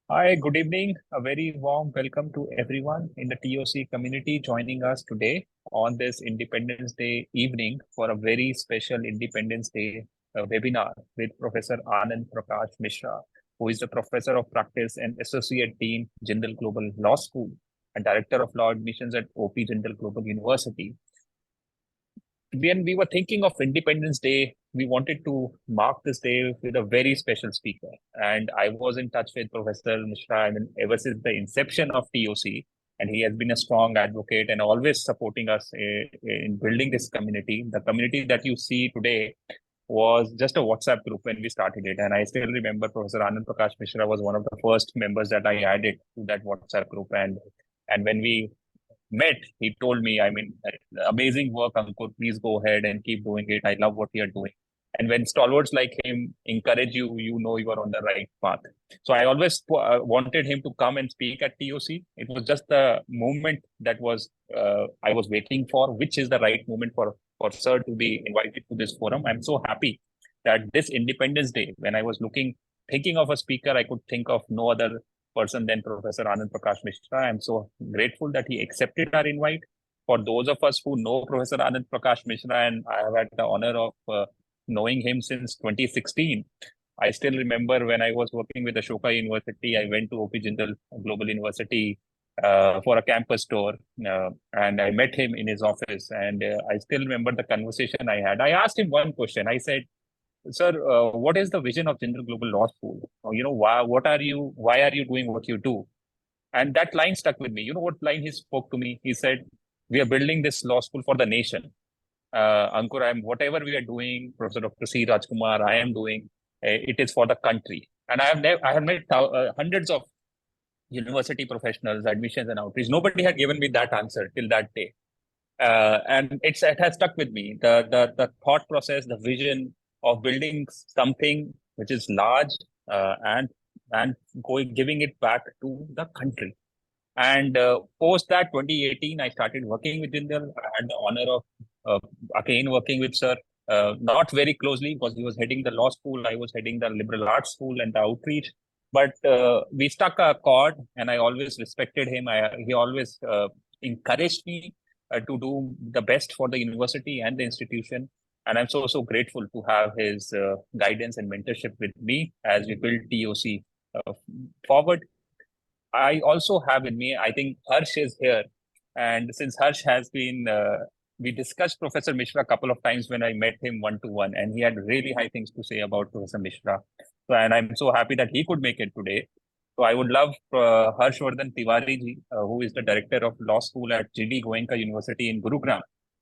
Hi, good evening. A very warm welcome to everyone in the TOC community joining us today on this Independence Day evening for a very special Independence Day webinar with Professor Anand Prakash Mishra, who is the Professor of Practice and Associate Dean, Jindal Global Law School, and Director of Law Admissions at OP Jindal Global University. When we were thinking of Independence Day, we wanted to mark this day with a very special speaker. And I was in touch with Professor Mishra and ever since the inception of TOC. And he has been a strong advocate and always supporting us in building this community. The community that you see today was just a WhatsApp group when we started it. And I still remember Professor Anand Prakash Mishra was one of the first members that I added to that WhatsApp group. And when we met, he told me, amazing work, Ankur. Please go ahead and keep doing it. I love what you're doing. And when stalwarts like him encourage you, you know you are on the right path. So I always wanted him to come and speak at TOC. It was just the moment that was I was waiting for, which is the right moment for Sir to be invited to this forum. I'm so happy that this Independence Day, when I was thinking of a speaker, I could think of no other person than Professor Anand Prakash Mishra. I'm so grateful that he accepted our invite. For those of us who know Professor Anand Prakash Mishra, and I have had the honor of knowing him since 2016. I still remember when I was working with Ashoka University, I went to OP Jindal Global University for a campus tour, and I met him in his office. And I still remember the conversation I had. I asked him one question. I said, Sir, what is the vision of Jindal Global Law School? Why are you doing what you do? And that line stuck with me. You know what line he spoke to me? He said, we are building this law school for the nation. Ankur, whatever we are doing, Professor Dr. C. Rajkumar, I am doing, it is for the country. And I have met hundreds of university professionals, admissions and outreach. Nobody had given me that answer till that day. And it has stuck with me. The thought process, the vision of building something which is large and giving it back to the country. And post that 2018, I started working with Jindal. I had the honor of again working with Sir, not very closely because he was heading the law school. I was heading the liberal arts school and the outreach. But we stuck a chord, and I always respected him. He always encouraged me to do the best for the university and the institution. And I'm so grateful to have his guidance and mentorship with me as we build TOC forward. I also have in me, I think Harsh is here. And since Harsh has been, we discussed Professor Mishra a couple of times when I met him one-to-one, and he had really high things to say about Professor Mishra. So, and I'm so happy that he could make it today. So I would love Harshvardhan Tiwari ji, who is the Director of Law School at GD Goenka University in Gurugram.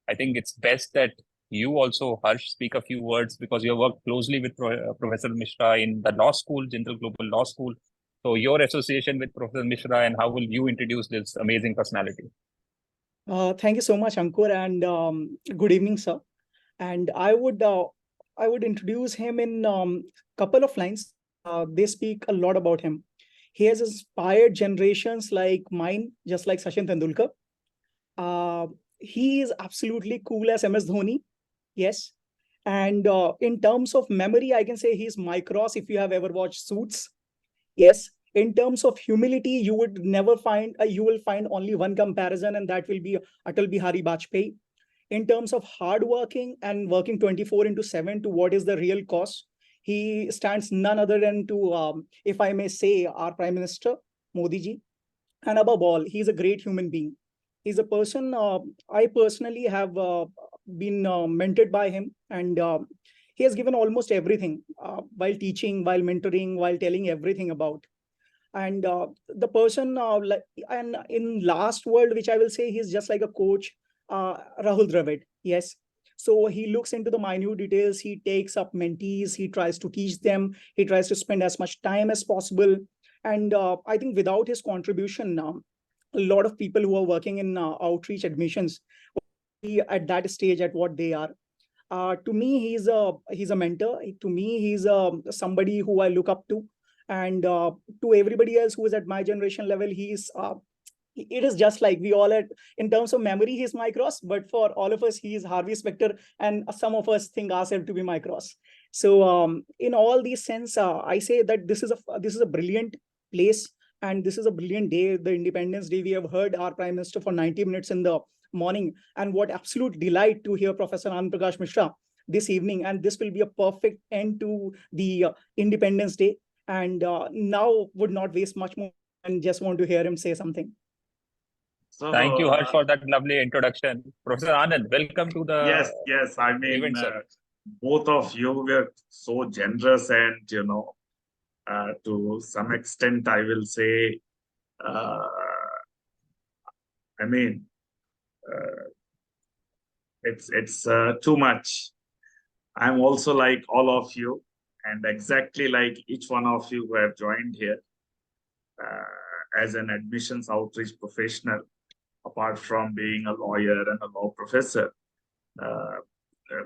I think it's best that you also, Harsh, speak a few words because you have worked closely with Professor Mishra in the law school, Jindal Global Law School. So your association with Professor Mishra and how will you introduce this amazing personality? Thank you so much, Ankur, and good evening, sir. And I would introduce him in couple of lines. They speak a lot about him. He has inspired generations like mine, just like Sachin Tendulkar. He is absolutely cool as MS Dhoni. Yes. And in terms of memory, I can say he's Mycross if you have ever watched Suits. Yes. In terms of humility, you would never find, you will find only one comparison, and that will be Atal Bihari Vajpayee. In terms of hardworking and working 24/7 to what is the real cost, he stands none other than to, if I may say, our Prime Minister, Modi ji. And above all, he's a great human being. He's a person I personally have been mentored by him, and he has given almost everything while teaching, while mentoring, while telling everything about. And the person and in last world, which I will say, he's just like a coach, Rahul Dravid. Yes. So he looks into the minute details. He takes up mentees. He tries to teach them. He tries to spend as much time as possible. And I think without his contribution, a lot of people who are working in outreach admissions at that stage at what they are. To me, he's a mentor. To me, he's somebody who I look up to. And to everybody else who is at my generation level, it is just like we all in terms of memory, he's Mycross, but for all of us, he is Harvey Specter, and some of us think ourselves to be Mycross. So in all these sense, I say that this is a brilliant place. And this is a brilliant day, the Independence Day. We have heard our Prime Minister for 90 minutes in the morning. And what absolute delight to hear Professor Anand Prakash Mishra this evening. And this will be a perfect end to the Independence Day. And now would not waste much more and just want to hear him say something. So, Thank you, Harsh, for that lovely introduction. Professor Anand, welcome to the yes. I mean, event, sir. both of you were so generous, and to some extent, I will say, I mean, it's too much. I'm also like all of you, and exactly like each one of you who have joined here as an admissions outreach professional, apart from being a lawyer and a law professor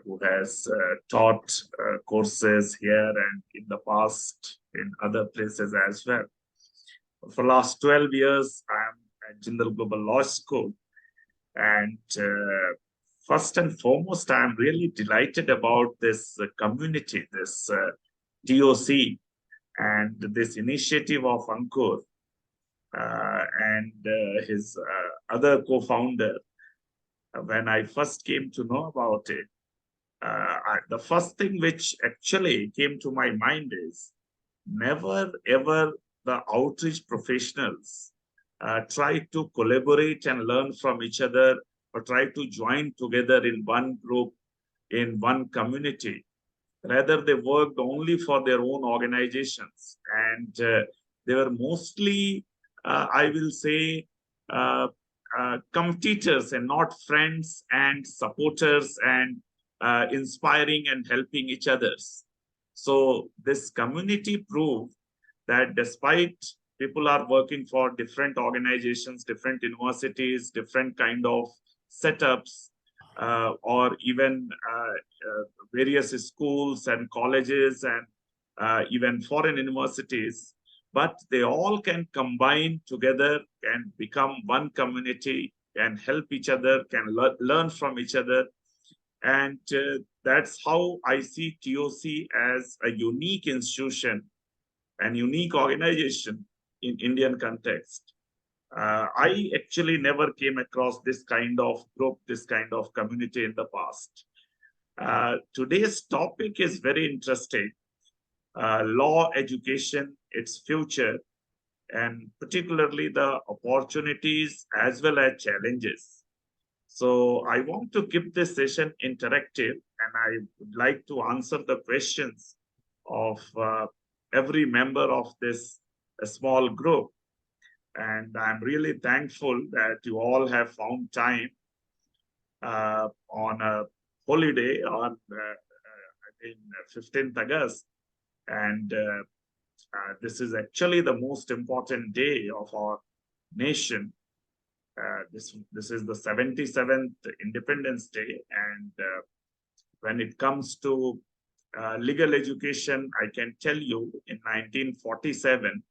who has taught courses here and in the past in other places as well. For the last 12 years, I'm at Jindal Global Law School. And first and foremost, I'm really delighted about this community, this TOC, and this initiative of Ankur and his other co-founder. When I first came to know about it, the first thing which actually came to my mind is never ever the outreach professionals try to collaborate and learn from each other, or try to join together in one group, in one community. Rather, they worked only for their own organizations, and they were mostly, I will say, competitors and not friends and supporters and inspiring and helping each others. So this community proved that despite people are working for different organizations, different universities, different kind of setups, or even various schools and colleges and even foreign universities, but they all can combine together and become one community and help each other, can learn from each other. And that's how I see TOC as a unique institution and unique organization in Indian context. I actually never came across this kind of group, this kind of community in the past. Today's topic is very interesting. Law education, its future, and particularly the opportunities as well as challenges. So I want to keep this session interactive, and I would like to answer the questions of every member of this small group. And I'm really thankful that you all have found time on a holiday on 15th August. And this is actually the most important day of our nation. This is the 77th Independence Day. And when it comes to legal education, I can tell you in 1947,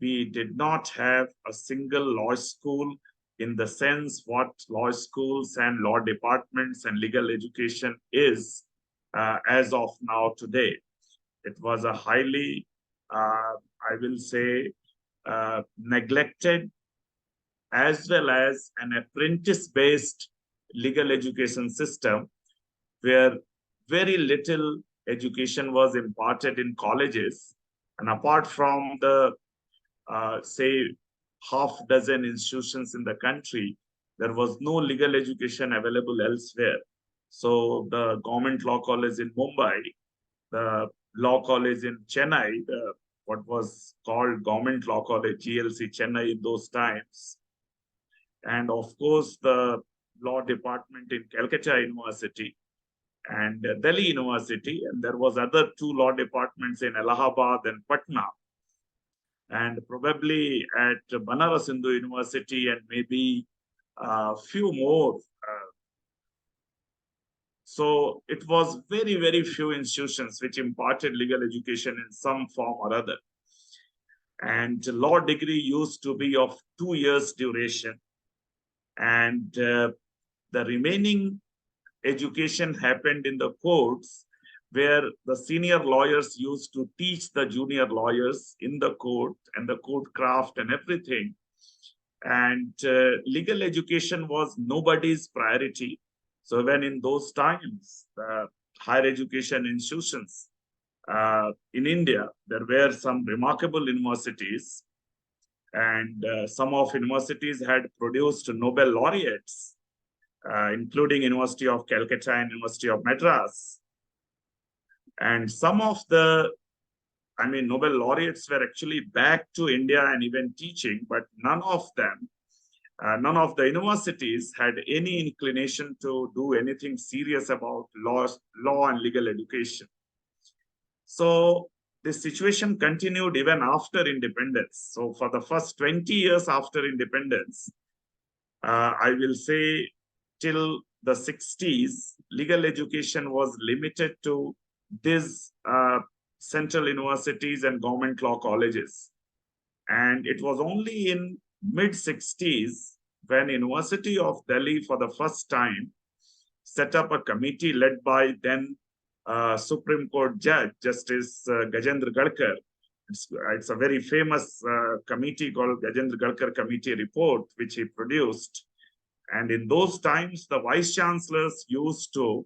we did not have a single law school in the sense what law schools and law departments and legal education is as of now today. It was a highly, I will say, neglected as well as an apprentice-based legal education system where very little education was imparted in colleges. And apart from the say half dozen institutions in the country, there was no legal education available elsewhere. So the government law college in Mumbai, the law college in Chennai, what was called government law college, GLC Chennai in those times, and of course the law department in Calcutta University and Delhi University, and there was other two law departments in Allahabad and Patna, and probably at Banaras Hindu University, and maybe a few more. So it was very, very few institutions which imparted legal education in some form or other. And law degree used to be of 2 years duration. And the remaining education happened in the courts, where the senior lawyers used to teach the junior lawyers in the court and the court craft and everything. And legal education was nobody's priority. So when in those times, higher education institutions in India, there were some remarkable universities, and some of universities had produced Nobel laureates, including University of Calcutta and University of Madras. And some of the, Nobel laureates were actually back to India and even teaching, but none of the universities had any inclination to do anything serious about law and legal education. So this situation continued even after independence. So for the first 20 years after independence, I will say till the 60s, legal education was limited to these central universities and government law colleges. And it was only in mid-60s when University of Delhi for the first time set up a committee led by then Supreme Court Judge, Justice Gajendra Gadkar. It's a very famous committee called Gajendra Gadkar Committee Report, which he produced. And in those times, the vice chancellors used to,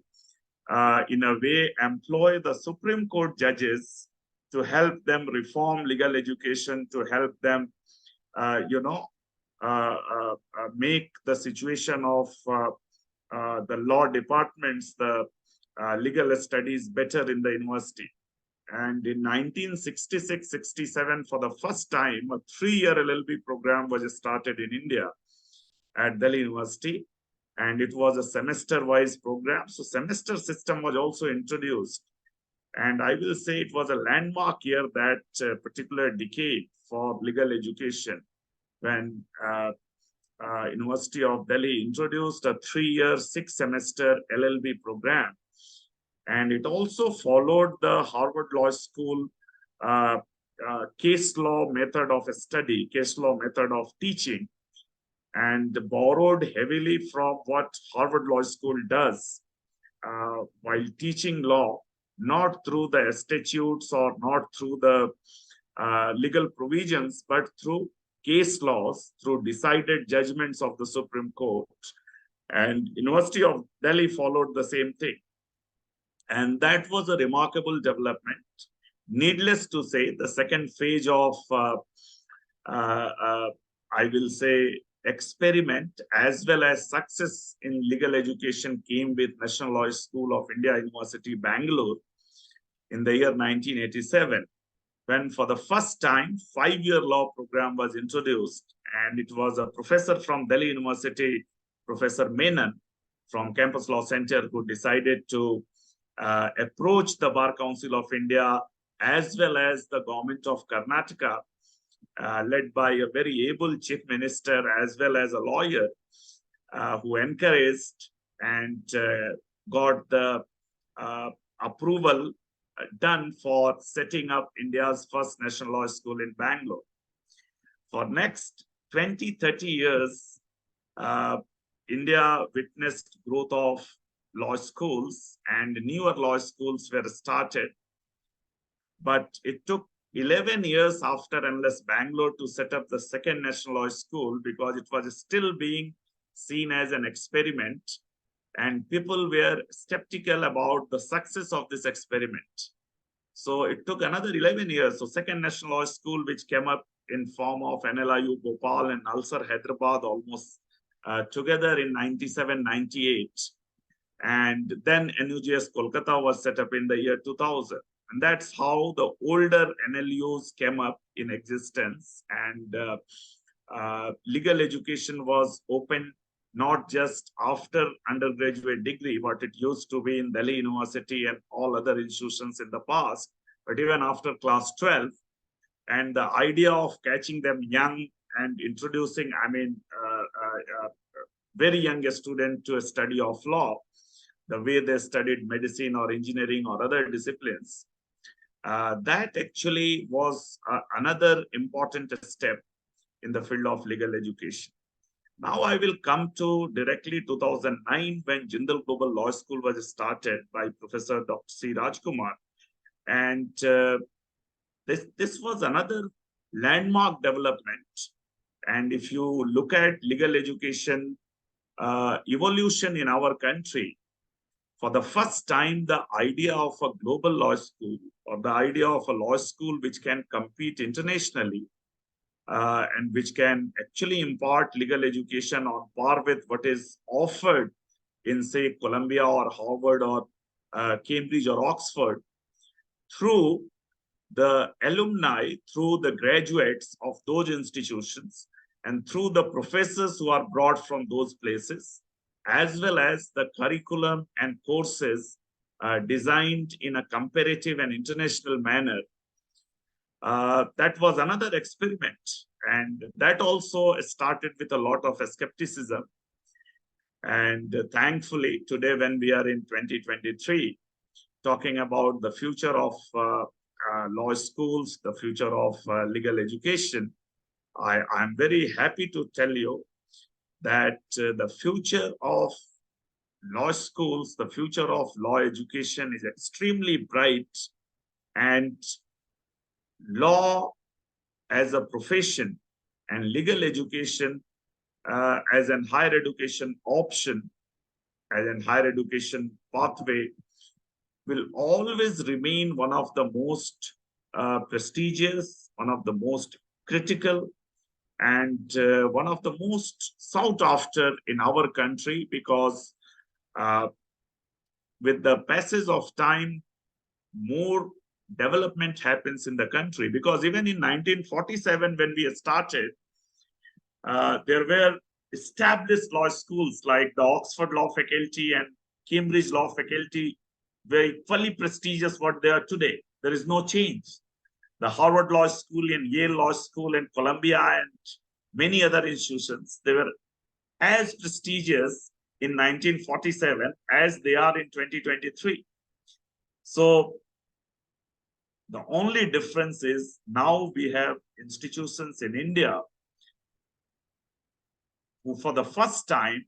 in a way, employ the Supreme Court judges to help them reform legal education, to help them, make the situation of the law departments, the legal studies better in the university. And in 1966-67, for the first time, a 3-year LLB program was started in India at Delhi University, and it was a semester-wise program. So semester system was also introduced. And I will say it was a landmark year, that particular decade for legal education, when University of Delhi introduced a 3-year, 6-semester LLB program. And it also followed the Harvard Law School case law method of study, case law method of teaching, and borrowed heavily from what Harvard Law School does while teaching law, not through the statutes or not through the legal provisions, but through case laws, through decided judgments of the Supreme Court. And University of Delhi followed the same thing. And that was a remarkable development. Needless to say, the second phase of, I will say, experiment as well as success in legal education came with National Law School of India, University, Bangalore, in the year 1987, when for the first time, 5-year law program was introduced. And it was a professor from Delhi University, Professor Menon from Campus Law Center, who decided to approach the Bar Council of India as well as the government of Karnataka, led by a very able chief minister as well as a lawyer, who encouraged and got the approval done for setting up India's first national law school in Bangalore. For next 20-30 years, India witnessed growth of law schools, and newer law schools were started. But it took 11 years after NLS Bangalore to set up the second national law school, because it was still being seen as an experiment, and people were skeptical about the success of this experiment. So it took another 11 years. So second national law school, which came up in form of NLIU Bhopal and Nalsar Hyderabad almost together in 97-98. And then NUGS Kolkata was set up in the year 2000. And that's how the older NLUs came up in existence. And legal education was open not just after undergraduate degree, what it used to be in Delhi University and all other institutions in the past, but even after class 12. And the idea of catching them young and introducing, very young student to a study of law, the way they studied medicine or engineering or other disciplines, that actually was another important step in the field of legal education. Now I will come to directly 2009 when Jindal Global Law School was started by Professor Dr. C. Rajkumar. And this was another landmark development. And if you look at legal education evolution in our country, for the first time, the idea of a global law school or the idea of a law school which can compete internationally and which can actually impart legal education on par with what is offered in, say, Columbia or Harvard or Cambridge or Oxford, through the alumni, through the graduates of those institutions, and through the professors who are brought from those places, as well as the curriculum and courses designed in a comparative and international manner. That was another experiment. And that also started with a lot of skepticism. And thankfully, today, when we are in 2023, talking about the future of law schools, the future of legal education, I'm very happy to tell you that the future of law schools, the future of law education is extremely bright, and law as a profession and legal education as an higher education option, as an higher education pathway, will always remain one of the most prestigious, one of the most critical, and one of the most sought after in our country, because with the passage of time, more development happens in the country. Because even in 1947, when we started, there were established law schools like the Oxford Law Faculty and Cambridge Law Faculty, very equally prestigious what they are today. There is no change. The Harvard Law School and Yale Law School and Columbia and many other institutions, they were as prestigious in 1947 as they are in 2023. So the only difference is now we have institutions in India who for the first time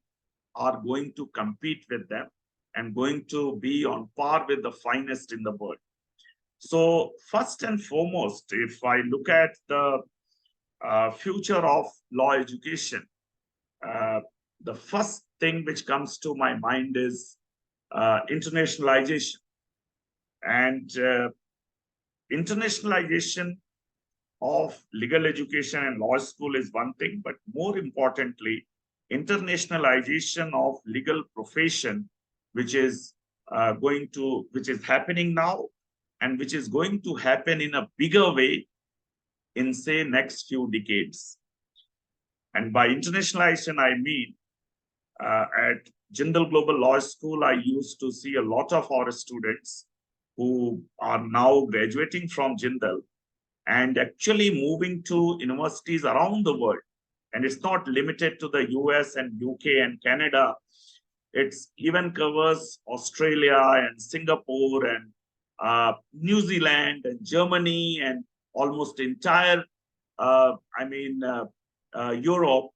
are going to compete with them and going to be on par with the finest in the world. So first and foremost, if I look at the future of law education, the first thing which comes to my mind is internationalization. And internationalization of legal education and law school is one thing, but more importantly, internationalization of legal profession, which is which is happening now and which is going to happen in a bigger way in, say, next few decades. And by internationalization, I mean at Jindal Global Law School, I used to see a lot of our students who are now graduating from Jindal and actually moving to universities around the world. And it's not limited to the US and UK and Canada. It even covers Australia and Singapore and New Zealand and Germany and almost entire, Europe.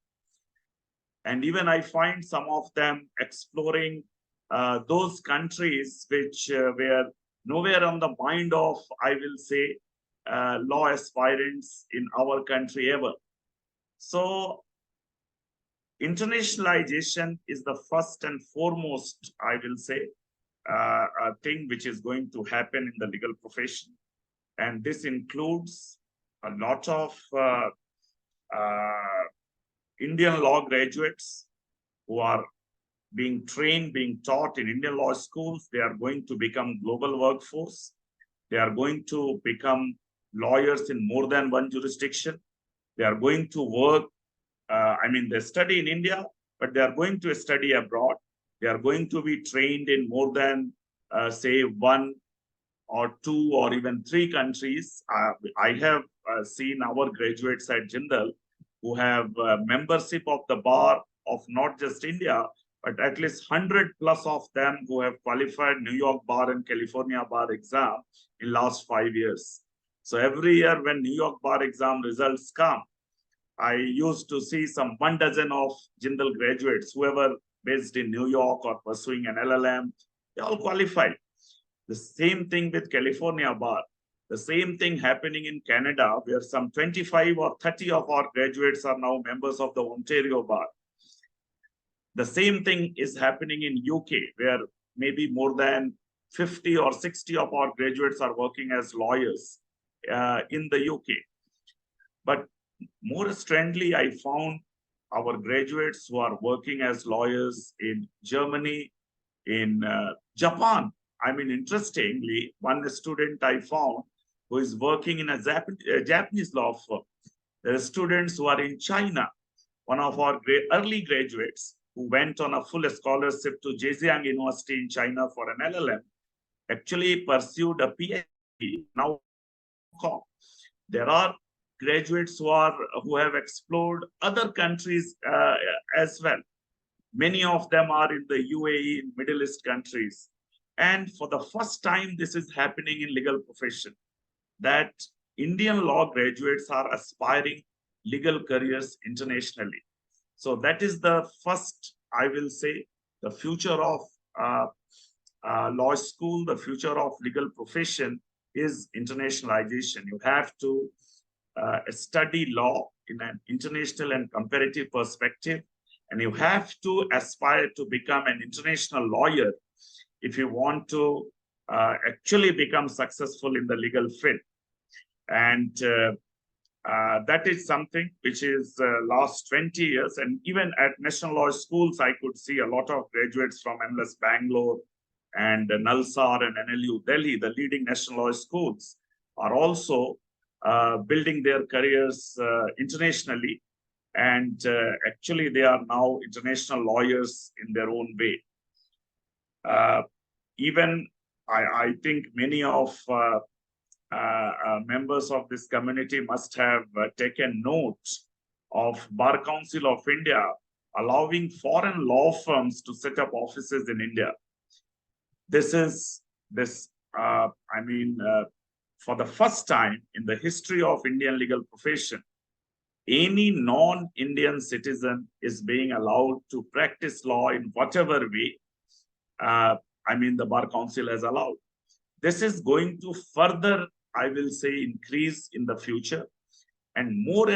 And even I find some of them exploring those countries which were nowhere on the mind of, I will say, law aspirants in our country ever. So internationalization is the first and foremost, I will say, a thing which is going to happen in the legal profession. And this includes a lot of Indian law graduates who are being trained, being taught in Indian law schools. They are going to become global workforce. They are going to become lawyers in more than one jurisdiction. They are going to work, they study in India, but they are going to study abroad. They are going to be trained in more than, say, one or two or even three countries. I have seen our graduates at Jindal who have membership of the bar of not just India, but at least 100 plus of them who have qualified New York bar and California bar exam in last 5 years. So every year when New York bar exam results come, I used to see some 12 of Jindal graduates, whoever based in New York or pursuing an LLM, they all qualified. The same thing with California bar. The same thing happening in Canada, where some 25 or 30 of our graduates are now members of the Ontario bar. The same thing is happening in UK, where maybe more than 50 or 60 of our graduates are working as lawyers in the UK. But more strangely, I found our graduates who are working as lawyers in Germany, in Japan. I mean, interestingly, one student I found who is working in a Japanese law firm. There are students who are in China. One of our early graduates who went on a full scholarship to Zhejiang University in China for an LLM actually pursued a PhD. Now, there are graduates who have explored other countries as well. Many of them are in the UAE, in Middle East countries. And for the first time, this is happening in legal profession, that Indian law graduates are aspiring legal careers internationally. So that is the first, I will say, the future of law school, the future of legal profession is internationalization. You have to study law in an international and comparative perspective, and you have to aspire to become an international lawyer if you want to actually become successful in the legal field. And that is something which is last 20 years. And even at national law schools, I could see a lot of graduates from NLS Bangalore and Nalsar and NLU Delhi, the leading national law schools, are also building their careers internationally. And actually, they are now international lawyers in their own way. Even I think many of members of this community must have taken note of Bar Council of India allowing foreign law firms to set up offices in India. For the first time in the history of Indian legal profession, any non-Indian citizen is being allowed to practice law in whatever way the Bar Council has allowed. This is going to further, I will say, increase in the future, and more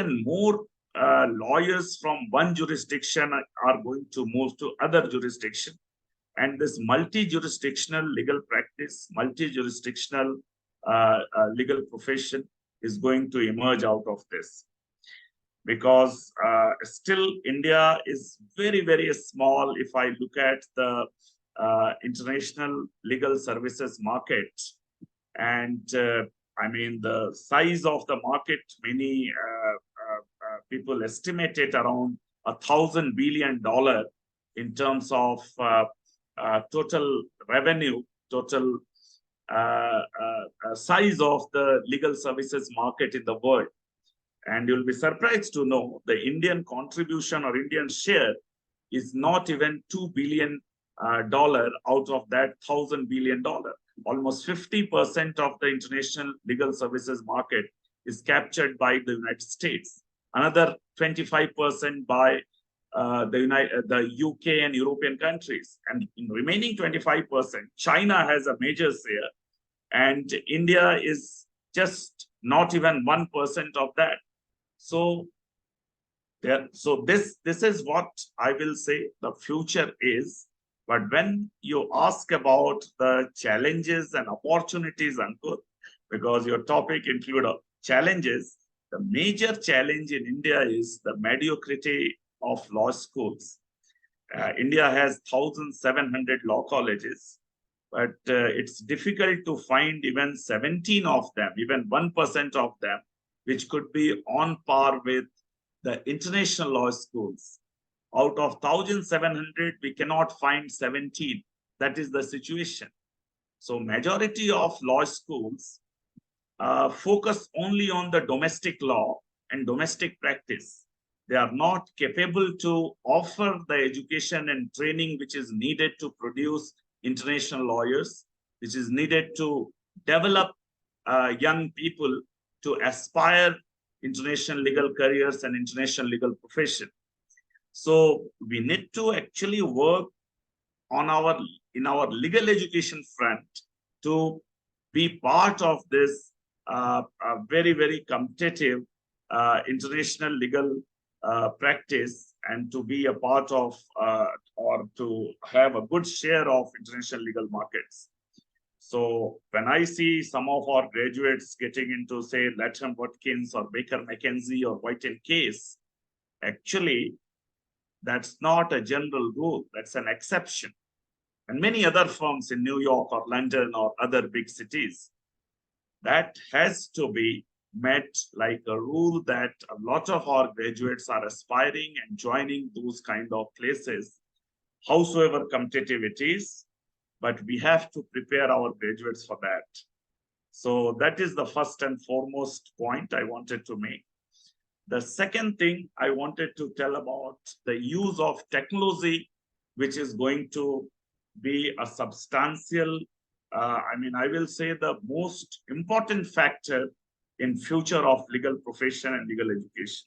lawyers from one jurisdiction are going to move to other jurisdiction. And this multi-jurisdictional legal practice, multi-jurisdictional legal profession is going to emerge out of this. Because still India is very, very small if I look at the international legal services market. And the size of the market, many people estimate it around $1,000 billion in terms of total revenue, total size of the legal services market in the world. And you'll be surprised to know the Indian contribution or Indian share is not even $2 billion out of that $1,000 billion. Almost 50% of the international legal services market is captured by the United States. Another 25% by the UK and European countries. And in remaining 25%, China has a major share, and India is just not even 1% of that. So this is what I will say the future is. But when you ask about the challenges and opportunities, Ankur, because your topic includes challenges, the major challenge in India is the mediocrity of law schools. India has 1,700 law colleges, but it's difficult to find even 17 of them, even 1% of them, which could be on par with the international law schools. Out of 1,700, we cannot find 17. That is the situation. So majority of law schools focus only on the domestic law and domestic practice. They are not capable to offer the education and training which is needed to produce international lawyers, which is needed to develop young people to aspire international legal careers and international legal profession. So we need to actually work on in our legal education front to be part of this very, very competitive international legal practice, and to be a part of or to have a good share of international legal markets. So when I see some of our graduates getting into, say, Latham Watkins or Baker McKenzie or White and Case, actually, that's not a general rule. That's an exception. And many other firms in New York or London or other big cities, that has to be met like a rule, that a lot of our graduates are aspiring and joining those kind of places, howsoever competitive it is. But we have to prepare our graduates for that. So that is the first and foremost point I wanted to make. The second thing I wanted to tell about the use of technology, which is going to be a substantial, I will say the most important factor in future of legal profession and legal education.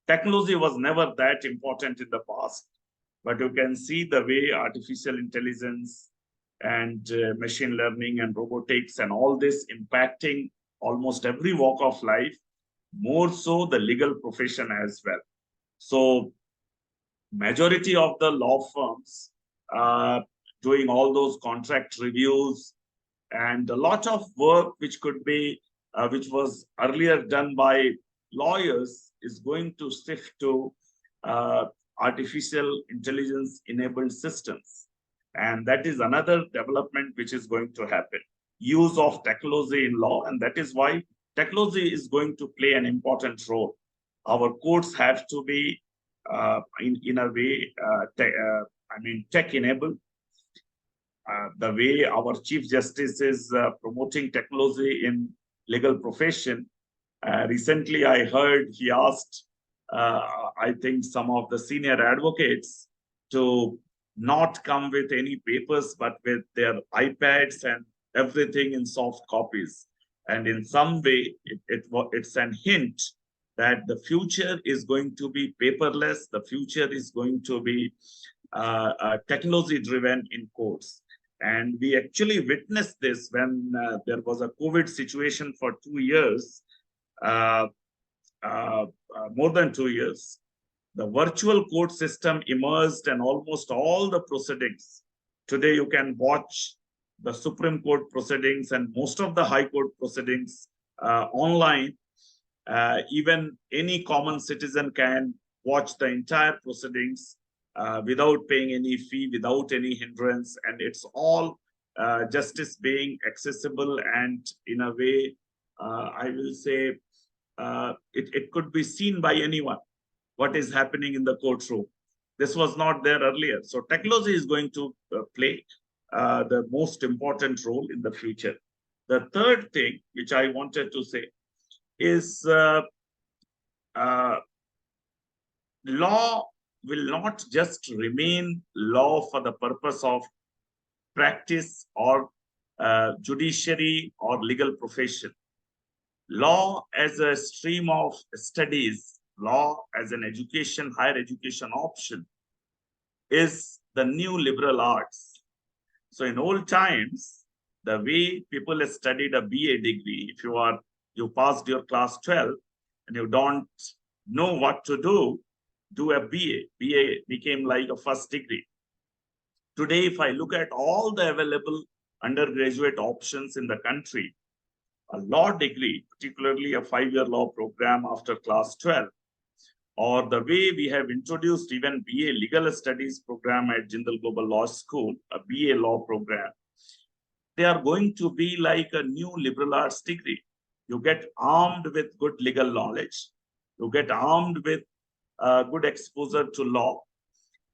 Technology was never that important in the past, but you can see the way artificial intelligence and machine learning and robotics and all this impacting almost every walk of life, more so the legal profession as well. So majority of the law firms doing all those contract reviews and a lot of work which could be, which was earlier done by lawyers, is going to shift to artificial intelligence enabled systems. And that is another development which is going to happen. Use of technology in law, and that is why technology is going to play an important role. Our courts have to be, in a way, tech-enabled. The way our Chief Justice is promoting technology in legal profession. Recently, I heard he asked, I think, some of the senior advocates to not come with any papers, but with their iPads and everything in soft copies. And in some way, it's an hint that the future is going to be paperless. The future is going to be technology-driven in courts. And we actually witnessed this when there was a COVID situation for 2 years, more than 2 years. The virtual court system emerged, and almost all the proceedings. Today, you can watch the Supreme Court proceedings and most of the High Court proceedings online. Even any common citizen can watch the entire proceedings without paying any fee, without any hindrance, and it's all justice being accessible, and in a way, I will say, it could be seen by anyone what is happening in the courtroom. This was not there earlier. So technology is going to play the most important role in the future. The third thing which I wanted to say is law will not just remain law for the purpose of practice or judiciary or legal profession. Law as a stream of studies, law as an education, higher education option, is the new liberal arts. So in old times, the way people studied a BA degree, if you passed your class 12 and you don't know what to do a BA. BA became like a first degree. Today, if I look at all the available undergraduate options in the country, a law degree, particularly a 5-year law program after class 12, or the way we have introduced even BA Legal Studies program at Jindal Global Law School, a BA law program, they are going to be like a new liberal arts degree. You get armed with good legal knowledge. You get armed with good exposure to law.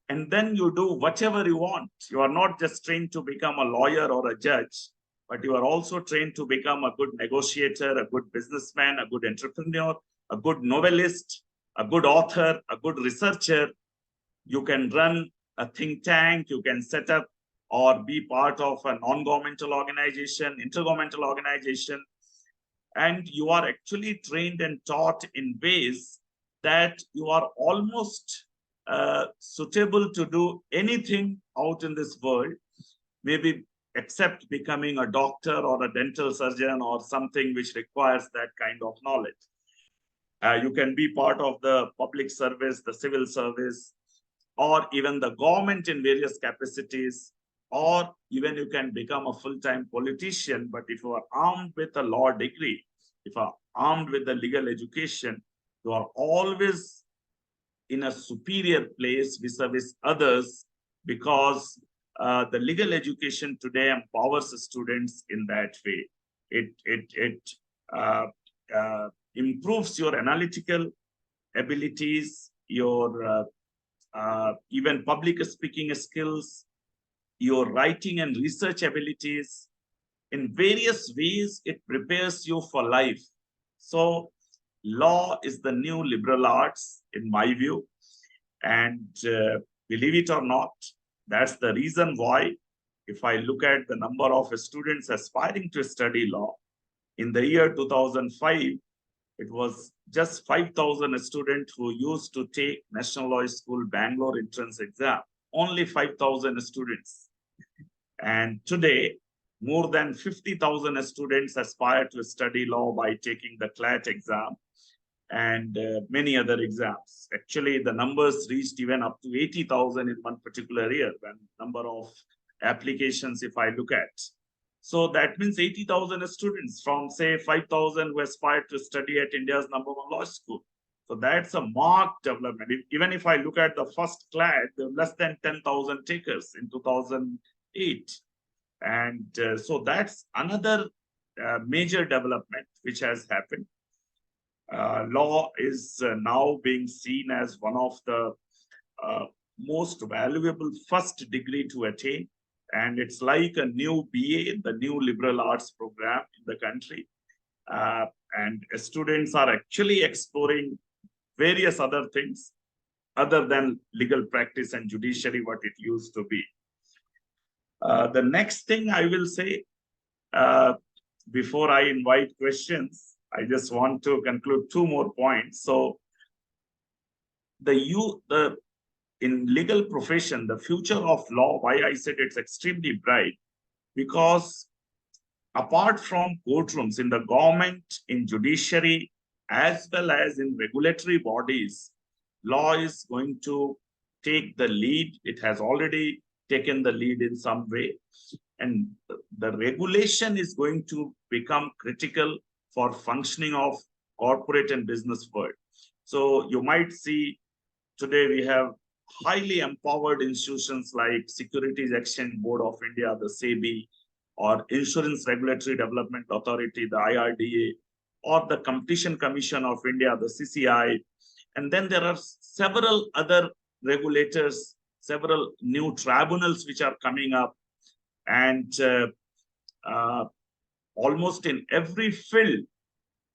And then you do whatever you want. You are not just trained to become a lawyer or a judge, but you are also trained to become a good negotiator, a good businessman, a good entrepreneur, a good novelist, a good author, a good researcher. You can run a think tank, you can set up or be part of a non-governmental organization, intergovernmental organization. and you are actually trained and taught in ways that you are almost suitable to do anything out in this world, maybe except becoming a doctor or a dental surgeon or something which requires that kind of knowledge. You can be part of the public service, the civil service, or even the government in various capacities, or even you can become a full-time politician. But if you are armed with a law degree, if you are armed with the legal education, you are always in a superior place vis-a-vis others, because the legal education today empowers students in that way. It uh, improves your analytical abilities, your even public speaking skills, your writing and research abilities. In various ways, it prepares you for life. So law is the new liberal arts, in my view. And believe it or not, that's the reason why, if I look at the number of students aspiring to study law, in the year 2005, it was just 5,000 students who used to take National Law School Bangalore entrance exam. Only 5,000 students. And today, more than 50,000 students aspire to study law by taking the CLAT exam and many other exams. Actually, the numbers reached even up to 80,000 in one particular year, when number of applications, if I look at. So that means 80,000 students from, say, 5,000 who aspired to study at India's #1 law school. So that's a marked development. Even if I look at the first CLAT, there were less than 10,000 takers in 2008. And so that's another major development which has happened. Law is now being seen as one of the most valuable first degree to attain. And it's like a new BA, the new liberal arts program in the country. And students are actually exploring various other things other than legal practice and judiciary, what it used to be. The next thing I will say, before I invite questions, I just want to conclude two more points. So in legal profession, the future of law, why I said it's extremely bright, because apart from courtrooms in the government, in judiciary, as well as in regulatory bodies, law is going to take the lead. It has already taken the lead in some way. And the regulation is going to become critical for functioning of corporate and business world. So you might see today we have highly empowered institutions like Securities Exchange Board of India, the SEBI, or Insurance Regulatory Development Authority, the IRDA, or the Competition Commission of India, the CCI. And then there are several other regulators, several new tribunals which are coming up. And almost in every field,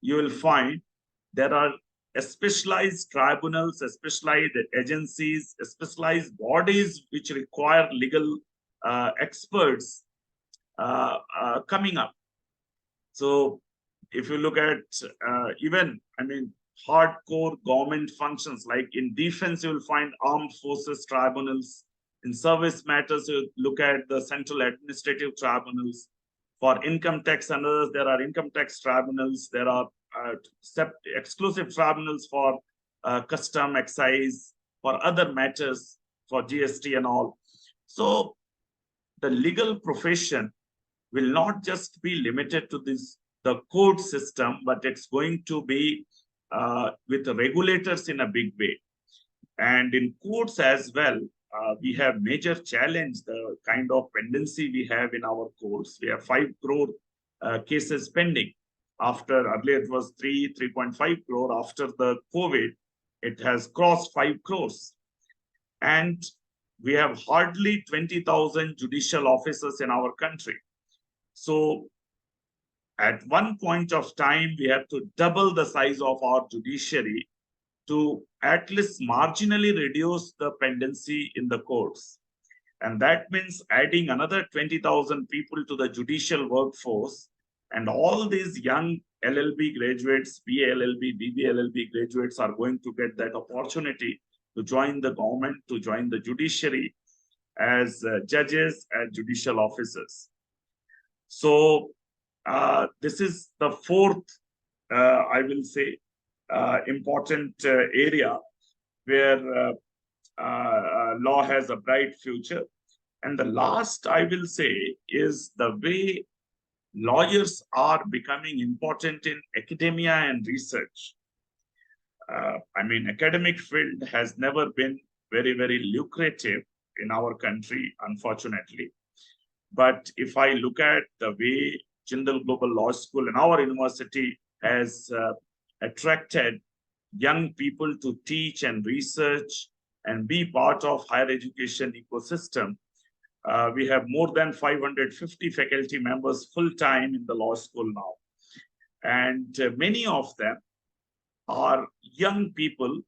you will find there are specialized tribunals, specialized agencies, specialized bodies which require legal experts coming up. So if you look at even, hardcore government functions, like in defense, you will find armed forces tribunals. In service matters, you look at the central administrative tribunals. For income tax and others, there are income tax tribunals. There are exclusive tribunals for custom, excise, for other matters, for GST and all. So the legal profession will not just be limited to the court system, but it's going to be with the regulators in a big way. And in courts as well, we have major challenge, the kind of pendency we have in our courts. We have 5 crore cases pending. After earlier it was 3.5 crore. After the COVID, it has crossed 5 crores. And we have hardly 20,000 judicial officers in our country. So at one point of time, we have to double the size of our judiciary to at least marginally reduce the pendency in the courts. And that means adding another 20,000 people to the judicial workforce. And all these young LLB graduates, BA LLB, BB LLB graduates are going to get that opportunity to join the government, to join the judiciary as judges and judicial officers. So this is the fourth, I will say, important area where law has a bright future. And the last, I will say, is the way lawyers are becoming important in academia and research. I mean, academic field has never been very, very lucrative in our country, unfortunately. But if I look at the way Jindal Global Law School and our university has attracted young people to teach and research and be part of higher education ecosystem, we have more than 550 faculty members full-time in the law school now. And many of them are young people,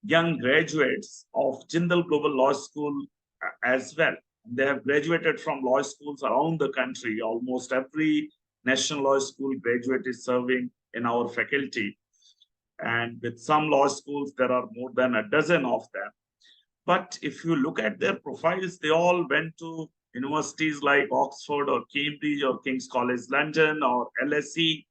young graduates of Jindal Global Law School as well. They have graduated from law schools around the country. Almost every national law school graduate is serving in our faculty. And with some law schools, there are more than a dozen of them. But if you look at their profiles, they all went to universities like Oxford or Cambridge or King's College London or LSE,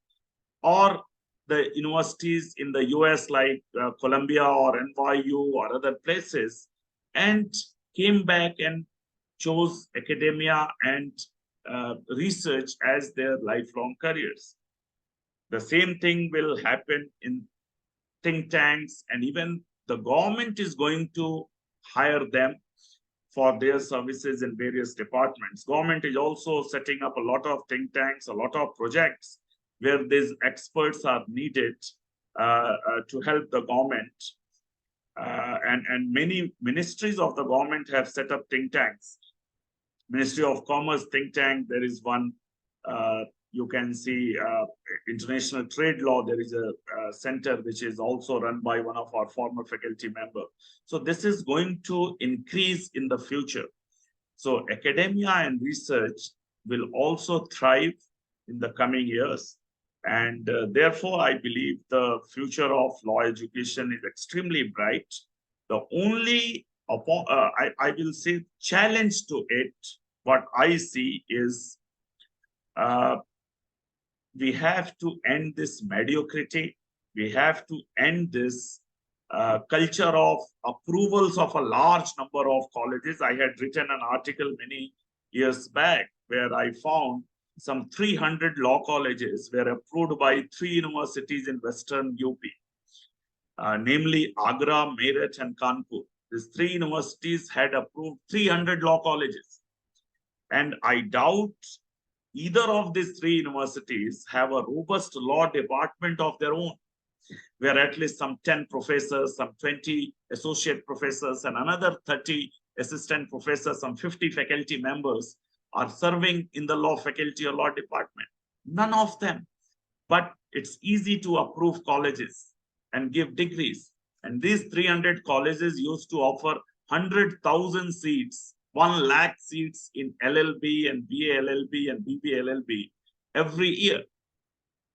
or the universities in the US like Columbia or NYU or other places, and came back and chose academia and research as their lifelong careers. The same thing will happen in think tanks, and even the government is going to hire them for their services in various departments. Government is also setting up a lot of think tanks, a lot of projects where these experts are needed to help the government. And many ministries of the government have set up think tanks. Ministry of Commerce think tank, there is one. You can see international trade law. There is a center which is also run by one of our former faculty members. So this is going to increase in the future. So academia and research will also thrive in the coming years. And therefore, I believe the future of law education is extremely bright. The only, I will say, challenge to it, what I see is we have to end this mediocrity. We have to end this culture of approvals of a large number of colleges. I had written an article many years back where I found some 300 law colleges were approved by 3 universities in Western UP, namely Agra, Meerut, and Kanpur. These 3 universities had approved 300 law colleges. And I doubt either of these 3 universities have a robust law department of their own, where at least some 10 professors, some 20 associate professors, and another 30 assistant professors, some 50 faculty members are serving in the law faculty or law department. None of them. But it's easy to approve colleges and give degrees. And these 300 colleges used to offer 100,000 seats, 1 lakh seats in LLB and BA LLB and BB LLB every year.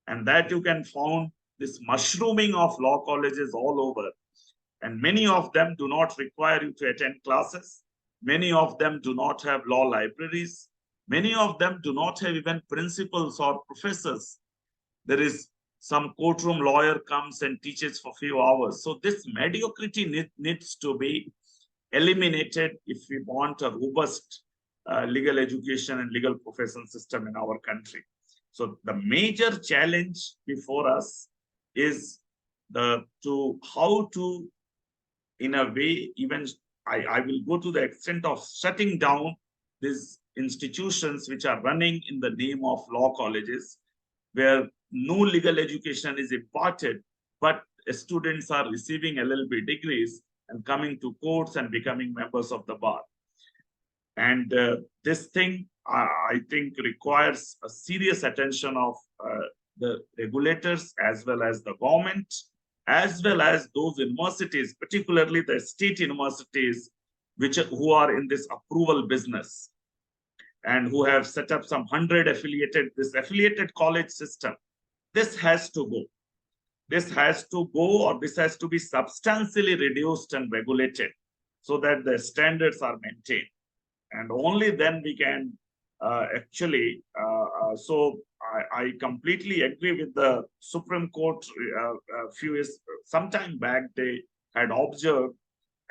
And that you can find this mushrooming of law colleges all over. And many of them do not require you to attend classes. Many of them do not have law libraries. Many of them do not have even principals or professors. There is some courtroom lawyer comes and teaches for a few hours. So this mediocrity needs to be eliminated if we want a robust legal education and legal profession system in our country. So the major challenge before us is how to, in a way, even I will go to the extent of shutting down these institutions which are running in the name of law colleges, where no legal education is imparted, but students are receiving LLB degrees and coming to courts and becoming members of the bar. And this thing, I think, requires a serious attention of the regulators as well as the government, as well as those universities, particularly the state universities, who are in this approval business. and who have set up some 100 this affiliated college system. This has to go. This has to go, or this has to be substantially reduced and regulated so that the standards are maintained. And only then we can I completely agree with the Supreme Court. Few years, sometime back, they had observed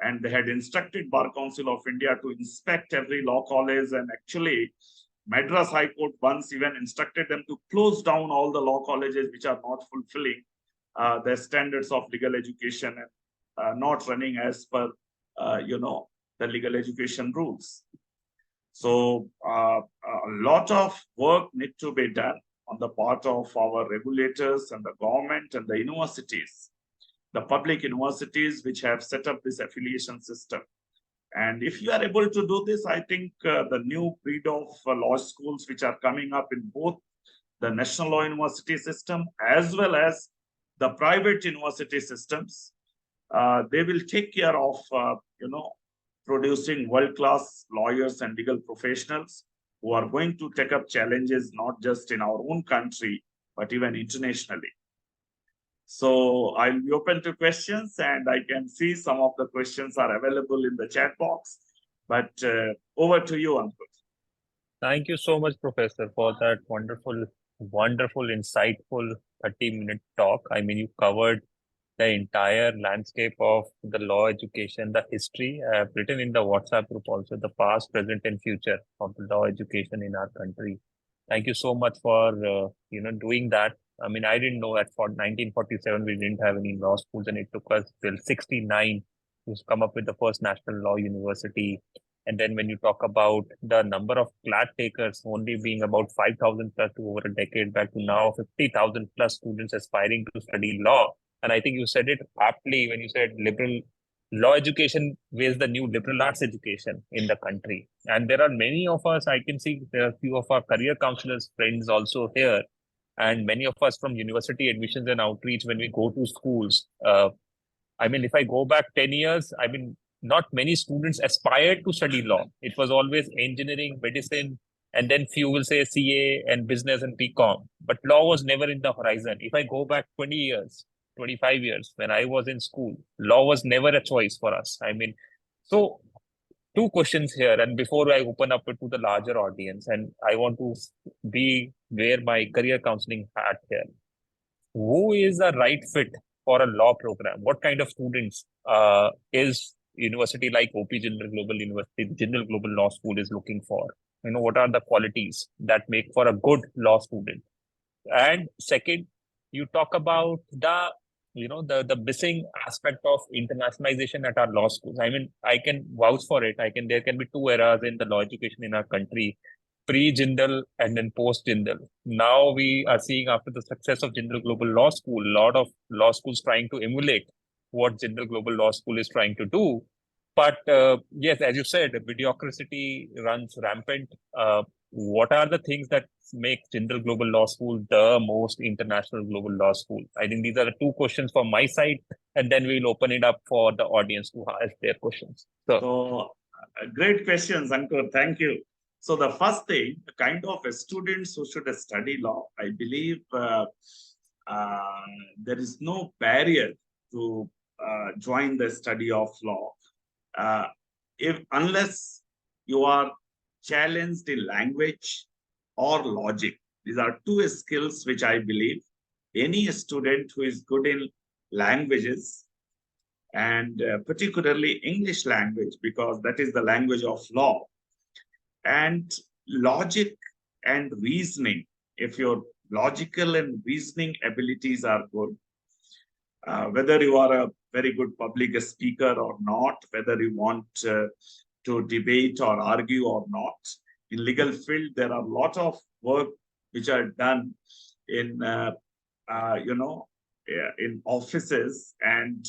and they had instructed Bar Council of India to inspect every law college, and actually Madras High Court once even instructed them to close down all the law colleges which are not fulfilling the standards of legal education and not running as per the legal education rules. So a lot of work needs to be done on the part of our regulators and the government and the universities, the public universities which have set up this affiliation system. And if you are able to do this, I think the new breed of law schools which are coming up in both the National Law University system as well as the private university systems, they will take care of, producing world-class lawyers and legal professionals who are going to take up challenges not just in our own country, but even internationally. So I'll be open to questions, and I can see some of the questions are available in the chat box. But over to you, Ankur. Thank you so much, Professor, for that wonderful, insightful 30-minute talk. I mean, you covered the entire landscape of the law education, the history. I have written in the WhatsApp group also the past, present, and future of the law education in our country. Thank you so much for doing that. I mean, I didn't know that for 1947 we didn't have any law schools, and it took us till 69 to come up with the first national law university. And then when you talk about the number of class takers only being about 5,000 plus to over a decade back to now 50,000 plus students aspiring to study law. And I think you said it aptly when you said liberal law education is the new liberal arts education in the country. And there are many of us, I can see there are a few of our career counselors friends also here, and many of us from university admissions and outreach when we go to schools. I mean, if I go back 10 years, I mean, not many students aspired to study law. It was always engineering, medicine, and then few will say CA and business and BCom. But law was never in the horizon. If I go back 20 years, 25 years, when I was in school, law was never a choice for us. I mean, so two questions here. And before I open up to the larger audience, and I want to wear my career counseling hat here. Who is the right fit for a law program? What kind of students is university like OP Jindal Global University, Jindal Global Law School is looking for? What are the qualities that make for a good law student? And second, you talk about the missing aspect of internationalization at our law schools. I mean, I can vouch for it. There can be two eras in the law education in our country, pre-Jindal and then post-Jindal. Now we are seeing, after the success of Jindal Global Law School, a lot of law schools trying to emulate what Jindal Global Law School is trying to do. But yes, as you said, mediocrity runs rampant. What are the things that make Jindal Global Law School the most international global law school? I think these are the two questions from my side, and then we'll open it up for the audience to ask their questions. So great questions, Ankur. Thank you. So the first thing, the kind of students who should study law, I believe there is no barrier to join the study of law. Unless you are challenged in language or logic. These are two skills which I believe any student who is good in languages, and particularly English language, because that is the language of law, and logic and reasoning. If your logical and reasoning abilities are good, whether you are a very good public speaker or not, whether you want to debate or argue or not, in legal field, there are a lot of work which are done in, in offices, and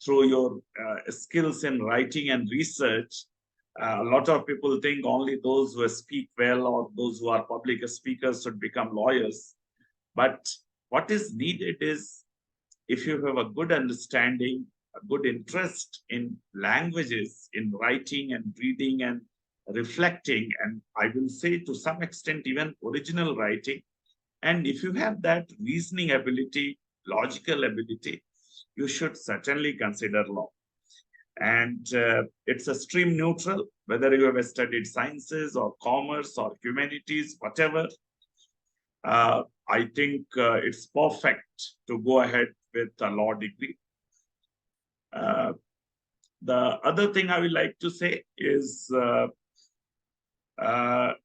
through your skills in writing and research, a lot of people think only those who speak well or those who are public speakers should become lawyers. But what is needed is, if you have a good understanding, a good interest in languages, in writing and reading and reflecting, and I will say to some extent even original writing. And if you have that reasoning ability, logical ability, you should certainly consider law. And it's a stream neutral, whether you have studied sciences or commerce or humanities, whatever. I think it's perfect to go ahead with a law degree. The other thing I would like to say is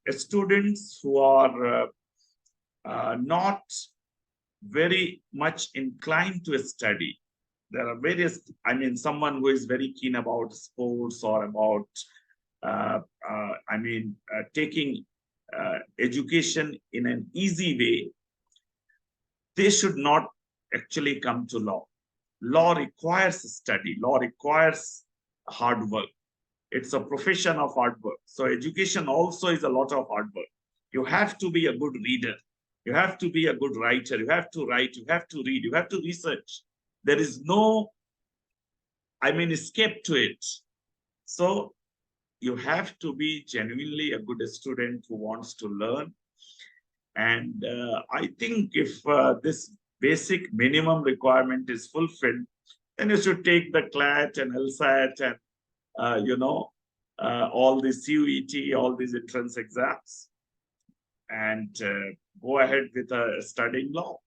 students who are not very much inclined to study. There are various, I mean, someone who is very keen about sports or about, taking education in an easy way, they should not actually come to law. Law requires study. Law requires hard work. It's a profession of hard work. So education also is a lot of hard work. You have to be a good reader. You have to be a good writer. You have to write. You have to read. You have to research. There is no, escape to it. So you have to be genuinely a good student who wants to learn. And I think if this basic minimum requirement is fulfilled, then you should take the CLAT and LSAT and, all the CUET, all these entrance exams, and go ahead with studying law.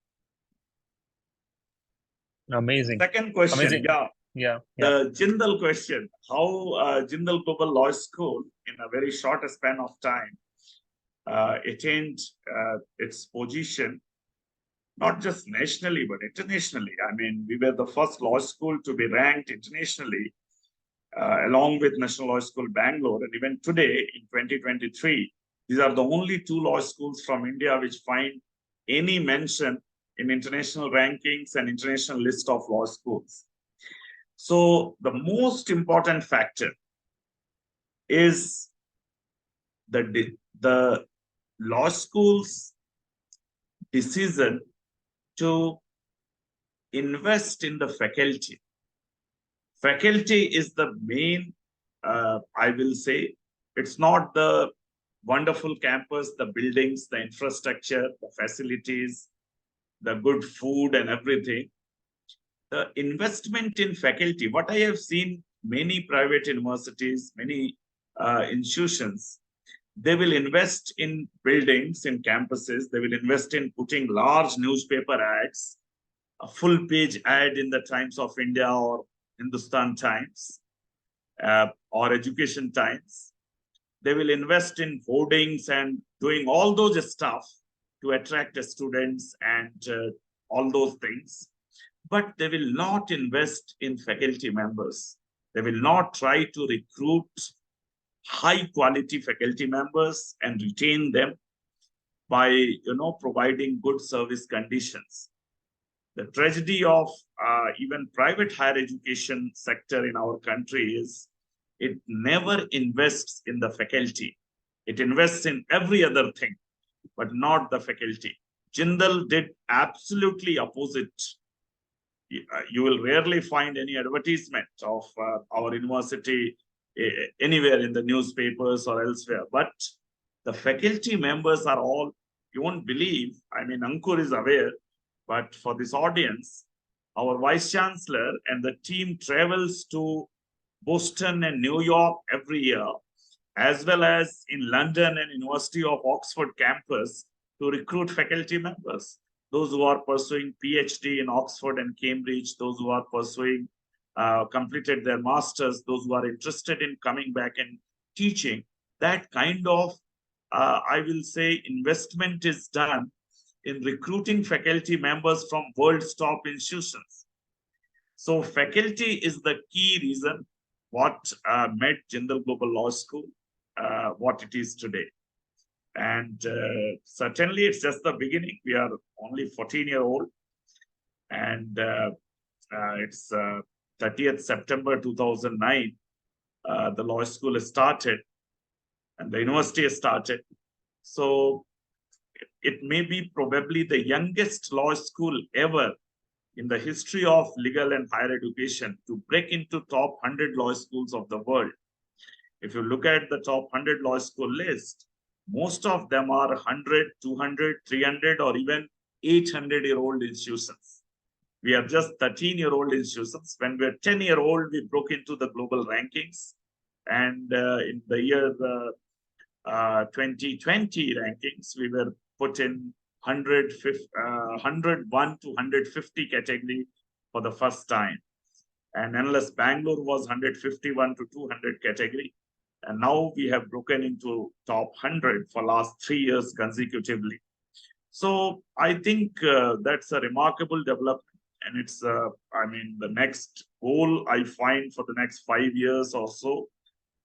Amazing. Second question, Amazing. yeah. The Jindal question, how Jindal Global Law School, in a very short span of time, attained its position, not just nationally, but internationally. I mean, we were the first law school to be ranked internationally, along with National Law School Bangalore. And even today, in 2023, these are the only two law schools from India which find any mention in international rankings and international list of law schools. So the most important factor is the law school's decision to invest in the faculty. Faculty is the main, I will say, it's not the wonderful campus, the buildings, the infrastructure, the facilities, the good food and everything. The investment in faculty, what I have seen, many private universities, many institutions, they will invest in buildings, in campuses. They will invest in putting large newspaper ads, a full page ad in the Times of India or Hindustan Times or Education Times. They will invest in hoardings and doing all those stuff to attract students and all those things. But they will not invest in faculty members. They will not try to recruit high quality faculty members and retain them by providing good service conditions. The tragedy of even private higher education sector in our country is it never invests in the faculty. It invests in every other thing, but not the faculty. Jindal did absolutely opposite. You will rarely find any advertisement of our university anywhere in the newspapers or elsewhere. But the faculty members are all, you won't believe, I mean, Ankur is aware, but for this audience, our Vice Chancellor and the team travels to Boston and New York every year, as well as in London and University of Oxford campus to recruit faculty members. Those who are pursuing PhD in Oxford and Cambridge, those who are pursuing, completed their masters, those who are interested in coming back and teaching, that kind of, I will say, investment is done in recruiting faculty members from world's top institutions. So faculty is the key reason what made Jindal Global Law School what it is today. And certainly it's just the beginning. We are only 14-year-old, and it's 30th September 2009. The law school started and the university started. So it may be probably the youngest law school ever in the history of legal and higher education to break into top 100 law schools of the world. if you look at the top 100 law school list, most of them are 100, 200, 300, or even 800-year-old institutions. We are just 13-year-old institutions. When we're 10-year-old, we broke into the global rankings. And in the year 2020 rankings, we were put in 101 to 150 category for the first time. And NLS Bangalore was 151 to 200 category. And now we have broken into top 100 for last 3 years consecutively. So I think that's a remarkable development. And it's, the next goal I find for the next 5 years or so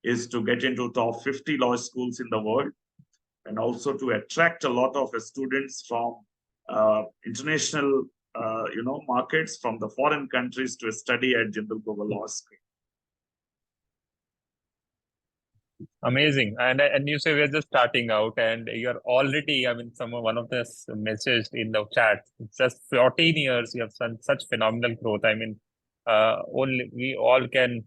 is to get into top 50 law schools in the world, and also to attract a lot of students from international, markets, from the foreign countries to study at Jindal Global Law School. Amazing. And you say we're just starting out, and you're already, one of this messaged in the chat, it's just 14 years, you have such phenomenal growth. Only we all can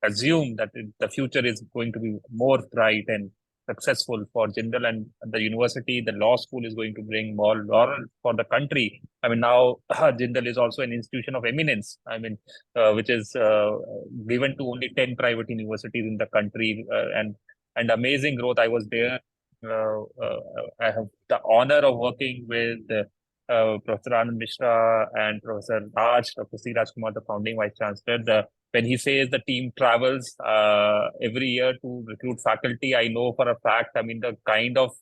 assume that the future is going to be more bright and successful for Jindal, and the university, the law school is going to bring more laurel for the country. Now Jindal is also an institution of eminence, which is given to only 10 private universities in the country, and amazing growth. I was there. I have the honor of working with Professor Anand Mishra and Professor Dr. C. Rajkumar, the founding vice chancellor. When he says the team travels every year to recruit faculty, I know for a fact, the kind of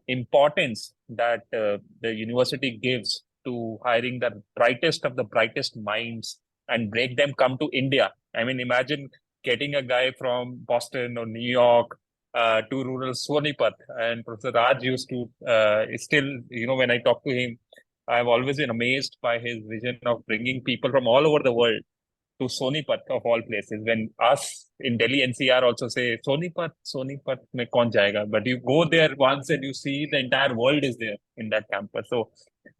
importance that the university gives to hiring the brightest of the brightest minds and make them come to India. Imagine getting a guy from Boston or New York to rural Sonipat. And Professor Raj used to still, when I talk to him, I've always been amazed by his vision of bringing people from all over the world to Sonipat, of all places. When us in Delhi NCR also say Sonipat mein kaun jayega, but you go there once and you see the entire world is there in that campus. So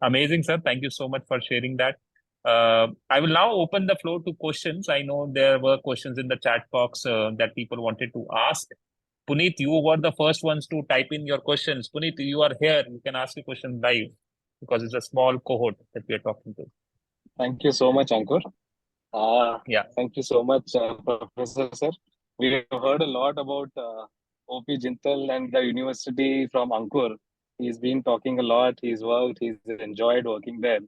amazing, sir. Thank you so much for sharing that. I will now open the floor to questions. I know there were questions in the chat box that people wanted to ask. Puneet, you were the first ones to type in your questions. Puneet, you are here. You can ask a question live because it's a small cohort that we are talking to. Thank you so much, Ankur. Yeah. Thank you so much, Professor Sir. We have heard a lot about OP Jindal and the university from Ankur. He's been talking a lot. He's worked. He's enjoyed working there.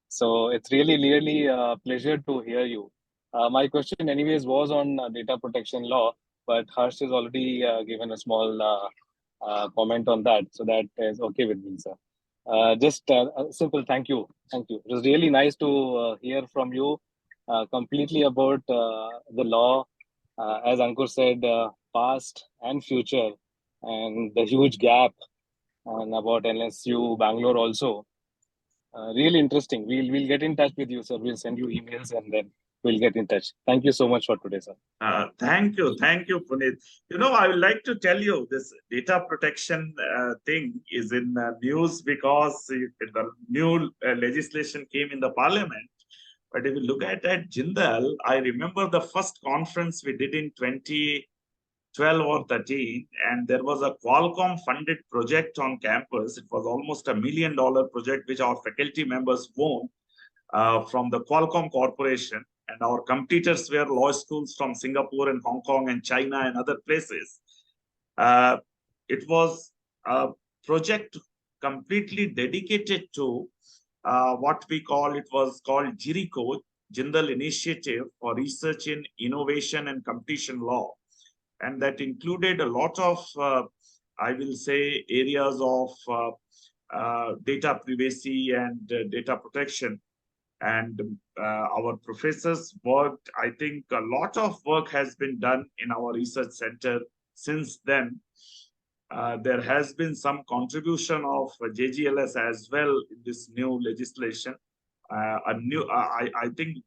So it's really a pleasure to hear you. My question, anyways, was on data protection law, but Harsh has already given a small comment on that, so that is okay with me, sir. Just a simple thank you. Thank you. It was really nice to hear from you completely about the law, as Ankur said, past and future, and the huge gap, and about NSU Bangalore also. Really interesting. We'll get in touch with you, sir. We'll send you emails and then we'll get in touch. Thank you so much for today, sir. Thank you, Puneet. I would like to tell you this data protection thing is in news because the new legislation came in the parliament. But if you look at Jindal, I remember the first conference we did in 2012 or 13, and there was a Qualcomm funded project on campus. It was almost $1 million project, which our faculty members won from the Qualcomm Corporation. And our competitors were law schools from Singapore and Hong Kong and China and other places. It was a project completely dedicated to what was called JIRICO, Jindal Initiative for Research in Innovation and Competition Law. And that included a lot of, areas of data privacy and data protection. And our professors worked, I think a lot of work has been done in our research center since then. There has been some contribution of JGLS as well in this new legislation. I think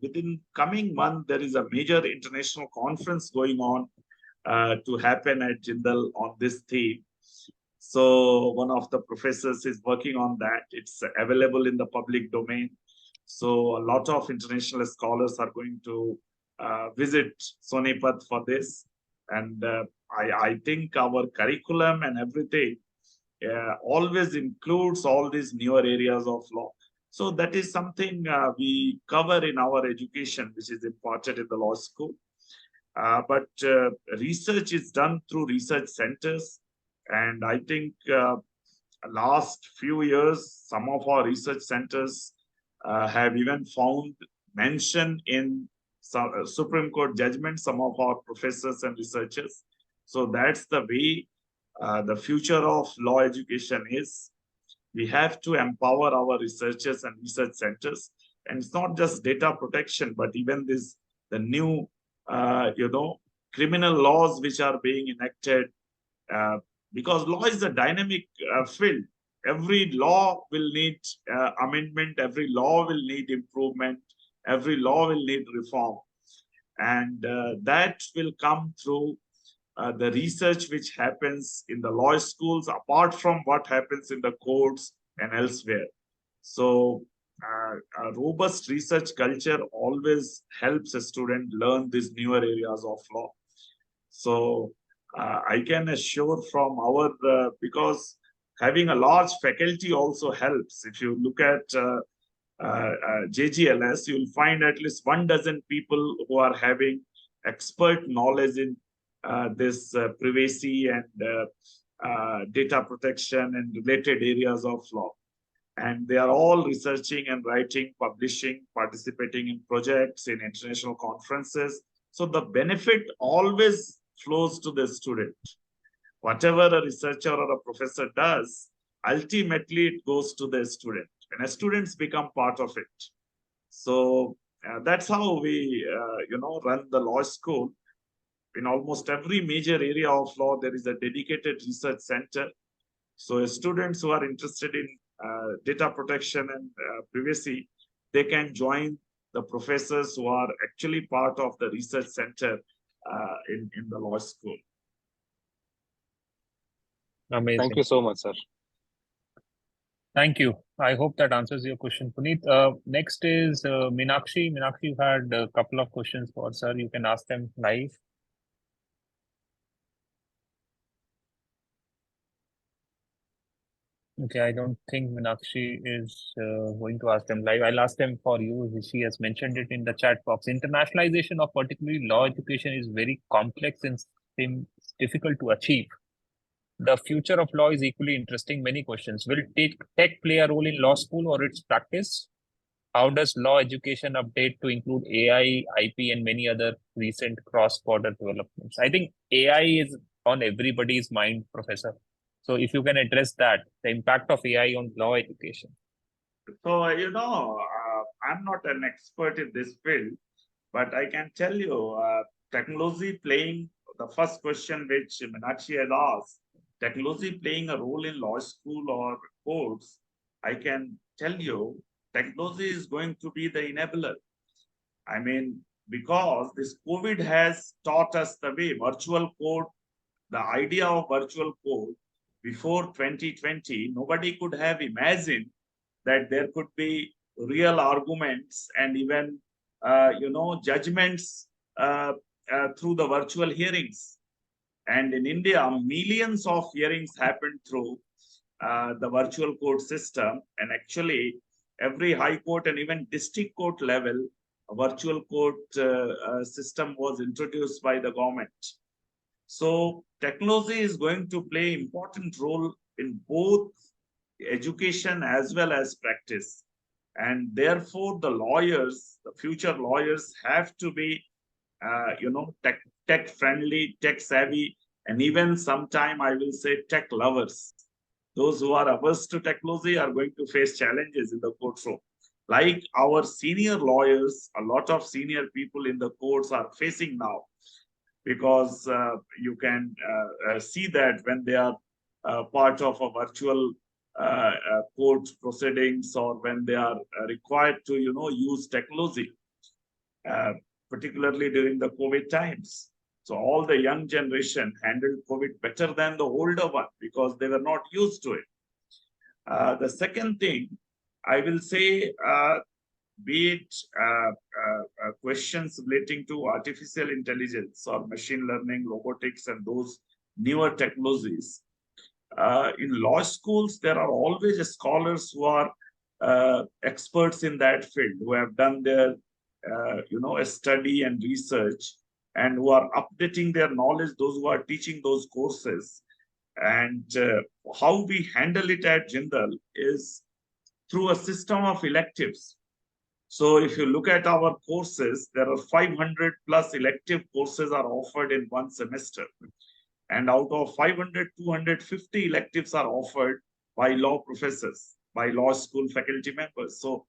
within coming month, there is a major international conference going on to happen at Jindal on this theme. So one of the professors is working on that. It's available in the public domain. So a lot of international scholars are going to visit Sonipat for this. And I think our curriculum and everything always includes all these newer areas of law. So that is something we cover in our education, which is important in the law school. But research is done through research centers. And I think last few years, some of our research centers have even found mention in some Supreme Court judgments, some of our professors and researchers. So that's the way the future of law education is. We have to empower our researchers and research centers. And it's not just data protection, but even the new, criminal laws which are being enacted, because law is a dynamic field. Every law will need amendment, every law will need improvement, every law will need reform. And that will come through the research which happens in the law schools, apart from what happens in the courts and elsewhere. So a robust research culture always helps a student learn these newer areas of law. So I can assure from our, because having a large faculty also helps. If you look at JGLS, you'll find at least 12 people who are having expert knowledge in this privacy and data protection and related areas of law. And they are all researching and writing, publishing, participating in projects, in international conferences. So the benefit always flows to the student. Whatever a researcher or a professor does, ultimately it goes to the student, and the students become part of it. So that's how we, run the law school. In almost every major area of law, there is a dedicated research center. So students who are interested in data protection and privacy, they can join the professors who are actually part of the research center in the law school. Amazing. Thank you so much, sir. Thank you. I hope that answers your question, Puneet. Next is Meenakshi. Meenakshi, you had a couple of questions for sir. You can ask them live. Okay, I don't think Meenakshi is going to ask them live. I'll ask them for you. She has mentioned it in the chat box. Internationalization of particularly law education is very complex and seems difficult to achieve. The future of law is equally interesting. Many questions. Will tech play a role in law school or its practice? How does law education update to include AI, IP, and many other recent cross-border developments? I think AI is on everybody's mind, Professor. So if you can address that, the impact of AI on law education. So, I'm not an expert in this field, but I can tell you, technology playing, the first question which Meenakshi had asked, technology playing a role in law school or courts, I can tell you, technology is going to be the enabler. I mean, because this COVID has taught us the way virtual court, the idea of virtual court before 2020, nobody could have imagined that there could be real arguments and even, judgments through the virtual hearings. And in India, millions of hearings happen through the virtual court system. And actually, every high court and even district court level, a virtual court system was introduced by the government. So technology is going to play an important role in both education as well as practice. And therefore, the lawyers, the future lawyers, have to be, tech friendly, tech savvy, and even sometime I will say tech lovers. Those who are averse to technology are going to face challenges in the courtroom. Like our senior lawyers, a lot of senior people in the courts are facing now, because you can see that when they are part of a virtual court proceedings, or when they are required to, use technology, particularly during the COVID times. So all the young generation handled COVID better than the older one because they were not used to it. The second thing I will say, be it questions relating to artificial intelligence or machine learning, robotics, and those newer technologies. In law schools, there are always scholars who are experts in that field, who have done their a study and research, and who are updating their knowledge, those who are teaching those courses. And how we handle it at Jindal is through a system of electives. So if you look at our courses, there are 500 plus elective courses are offered in one semester. And out of 500, 250 electives are offered by law professors, by law school faculty members. So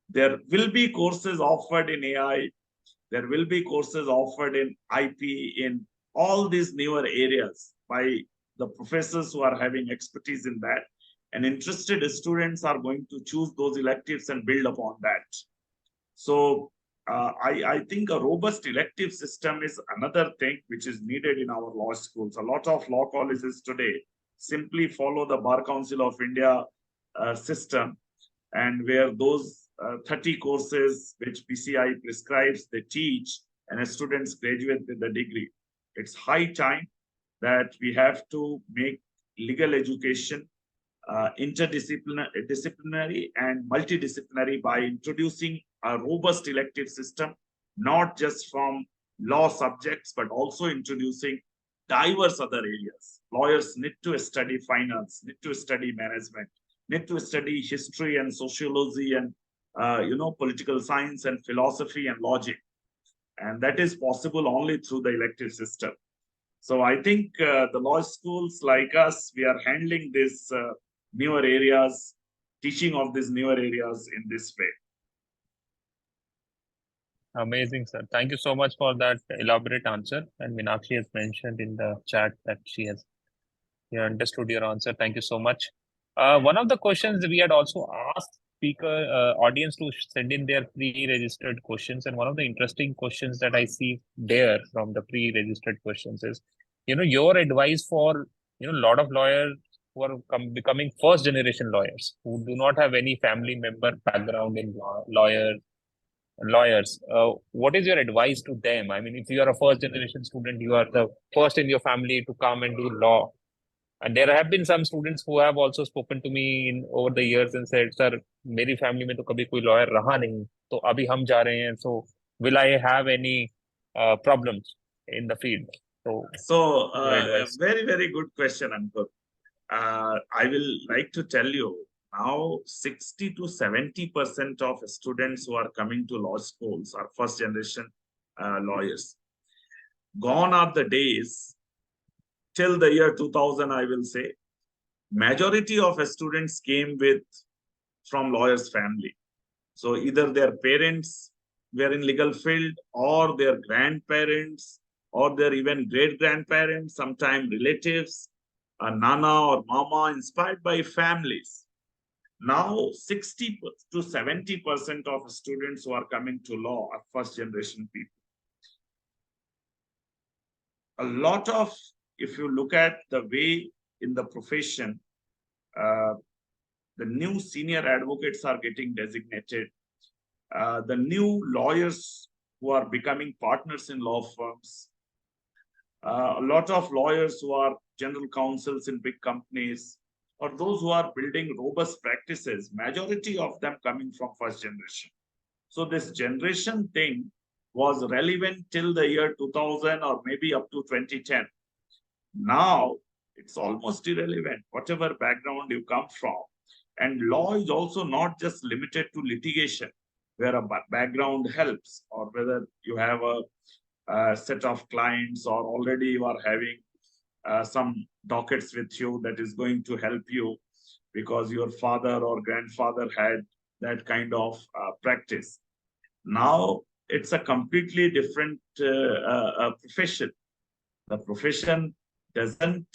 there will be courses offered in AI, there will be courses offered in IP, in all these newer areas by the professors who are having expertise in that. And interested students are going to choose those electives and build upon that. So I think a robust elective system is another thing which is needed in our law schools. A lot of law colleges today simply follow the Bar Council of India system, and where those 30 courses which PCI prescribes, they teach, and students graduate with the degree. It's high time that we have to make legal education interdisciplinary and multidisciplinary by introducing a robust elective system, not just from law subjects, but also introducing diverse other areas. Lawyers need to study finance, need to study management, need to study history and sociology and political science and philosophy and logic. And that is possible only through the elective system. So I think the law schools like us, we are handling this newer areas, teaching of these newer areas in this way. Amazing, sir. Thank you so much for that elaborate answer. And Meenakshi has mentioned in the chat that she understood your answer. Thank you so much. One of the questions we had also asked audience to send in their pre-registered questions, and one of the interesting questions that I see there from the pre-registered questions is, your advice for a lot of lawyers who are becoming first generation lawyers who do not have any family member background in lawyers. What is your advice to them? I mean, if you are a first generation student, you are the first in your family to come and do law. And there have been some students who have also spoken to me over the years and said, "Sir, मेरी family में तो कभी कोई lawyer रहा नहीं, तो अभी हम जा रहे हैं. So will I have any problems in the field?" So very, very good question, Ankur. I will like to tell you now 60 to 70% of students who are coming to law schools are first generation lawyers. Gone are the days till the year 2000, I will say, majority of students came from lawyers' family. So either their parents were in legal field, or their grandparents, or their even great-grandparents, sometimes relatives, nana or mama, inspired by families. Now 60 to 70% of students who are coming to law are first generation people. A lot of, if you look at the way in the profession, the new senior advocates are getting designated. The new lawyers who are becoming partners in law firms. A lot of lawyers who are general counsels in big companies, or those who are building robust practices, majority of them coming from first generation. So this generation thing was relevant till the year 2000 or maybe up to 2010. Now it's almost irrelevant, whatever background you come from. And law is also not just limited to litigation, where a background helps, or whether you have a set of clients, or already you are having some dockets with you that is going to help you because your father or grandfather had that kind of practice. Now it's a completely different profession. The profession doesn't,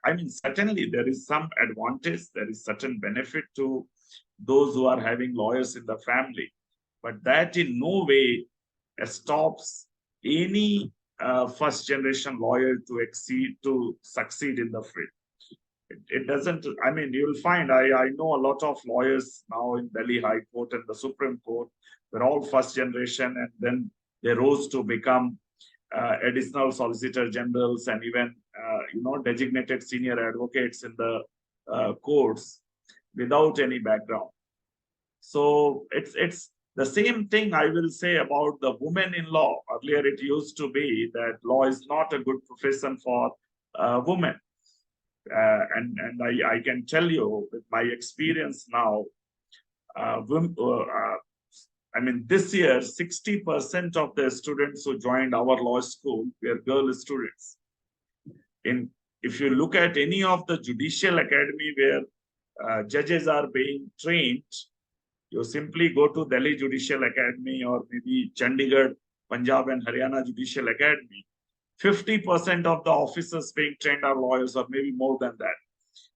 I mean, certainly there is some advantage, there is certain benefit to those who are having lawyers in the family, but that in no way stops any first generation lawyer to succeed in the field. It doesn't, I mean, you'll find, I know a lot of lawyers now in Delhi High Court and the Supreme Court were all first generation, and then they rose to become additional solicitor generals and even designated senior advocates in the courts without any background. So it's the same thing I will say about the women in law. Earlier it used to be that law is not a good profession for women. And I can tell you with my experience now, this year, 60% of the students who joined our law school were girl students. If you look at any of the judicial academy where judges are being trained, you simply go to Delhi Judicial Academy or maybe Chandigarh, Punjab and Haryana Judicial Academy. 50% of the officers being trained are lawyers, or maybe more than that.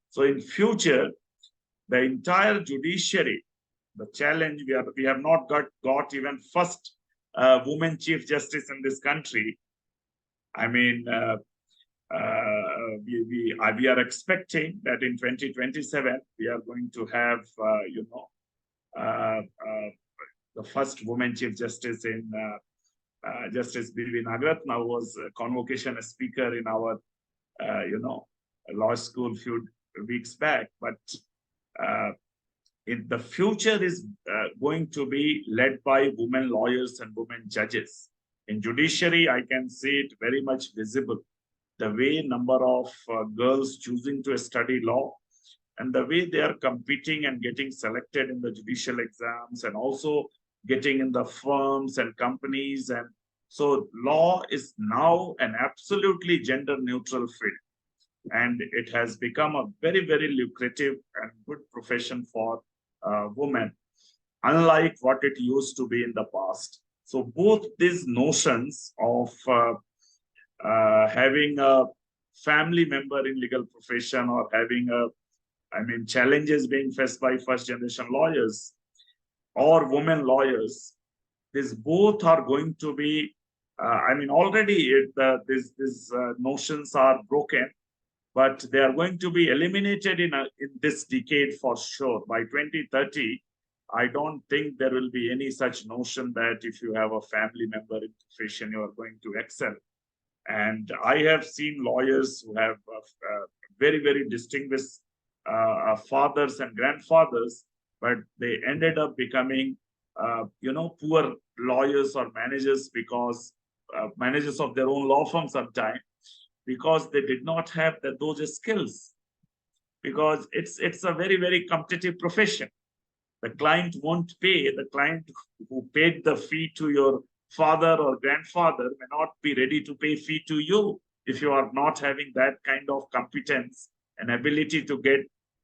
So in future, the entire judiciary, the challenge, we have not got even first woman chief justice in this country. I mean, we are expecting that in 2027 we are going to have the first woman chief justice in Justice B.V. Nagaratna, who was a convocation speaker in our law school a few weeks back. But in the future is going to be led by women lawyers and women judges. In judiciary, I can see it very much visible. The way number of girls choosing to study law, and the way they are competing and getting selected in the judicial exams, and also getting in the firms and companies. And so law is now an absolutely gender neutral field. And it has become a very, very lucrative and good profession for women, unlike what it used to be in the past. So both these notions of having a family member in legal profession, or having challenges being faced by first generation lawyers or women lawyers, these both are going to be, already these notions are broken, but they are going to be eliminated in this decade for sure. By 2030, I don't think there will be any such notion that if you have a family member in profession, you are going to excel. And I have seen lawyers who have very, very distinguished fathers and grandfathers, but they ended up becoming, poor lawyers or managers, because managers of their own law firm sometimes, because they did not have those skills. Because it's a very, very competitive profession. The client won't pay. The client who paid the fee to your father or grandfather may not be ready to pay fee to you if you are not having that kind of competence and ability to get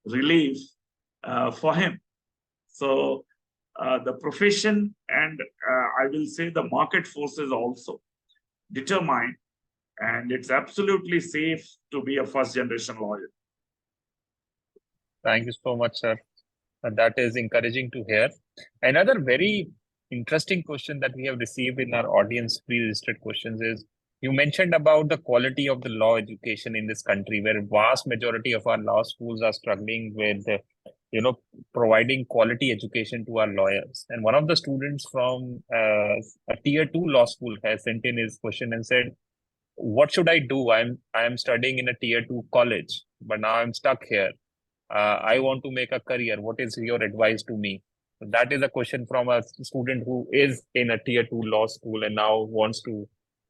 relief for him. So the profession, and I will say the market forces also determine, and it's absolutely safe to be a first generation lawyer. Thank you so much, sir. That is encouraging to hear. Another very interesting question that we have received in our audience pre-registered questions is, you mentioned about the quality of the law education in this country, where vast majority of our law schools are struggling with, providing quality education to our lawyers. And one of the students from a tier 2 law school has sent in his question and said, what should I do? I am studying in a tier 2 college, but now I'm stuck here. I want to make a career. What is your advice to me? That is a question from a student who is in a tier 2 law school and now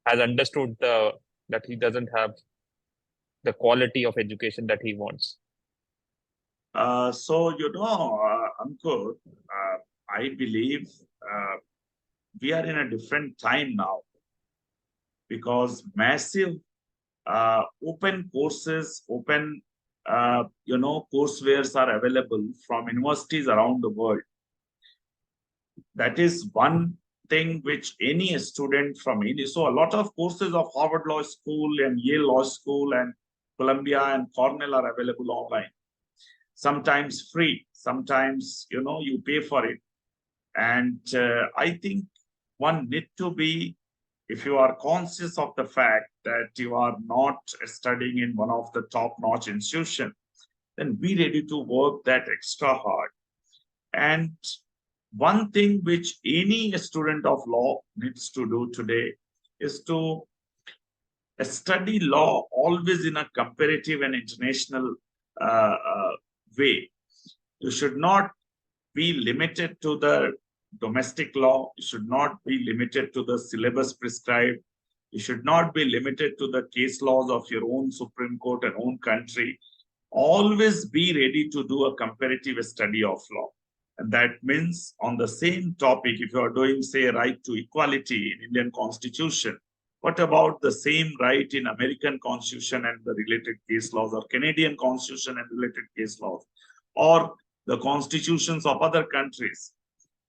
has understood that he doesn't have the quality of education that he wants. Ankur, I believe we are in a different time now, because massive open courses, coursewares are available from universities around the world. That is one thing which any student from India, so a lot of courses of Harvard Law School and Yale Law School and Columbia and Cornell are available online. Sometimes free, sometimes, you pay for it. And I think one need to be, if you are conscious of the fact that you are not studying in one of the top-notch institutions, then be ready to work that extra hard. And one thing which any student of law needs to do today is to study law always in a comparative and international way. You should not be limited to the domestic law. You should not be limited to the syllabus prescribed. You should not be limited to the case laws of your own Supreme Court and own country. Always be ready to do a comparative study of law. And that means on the same topic, if you are doing, say, right to equality in Indian Constitution, what about the same right in American Constitution and the related case laws, or Canadian Constitution and related case laws, or the constitutions of other countries?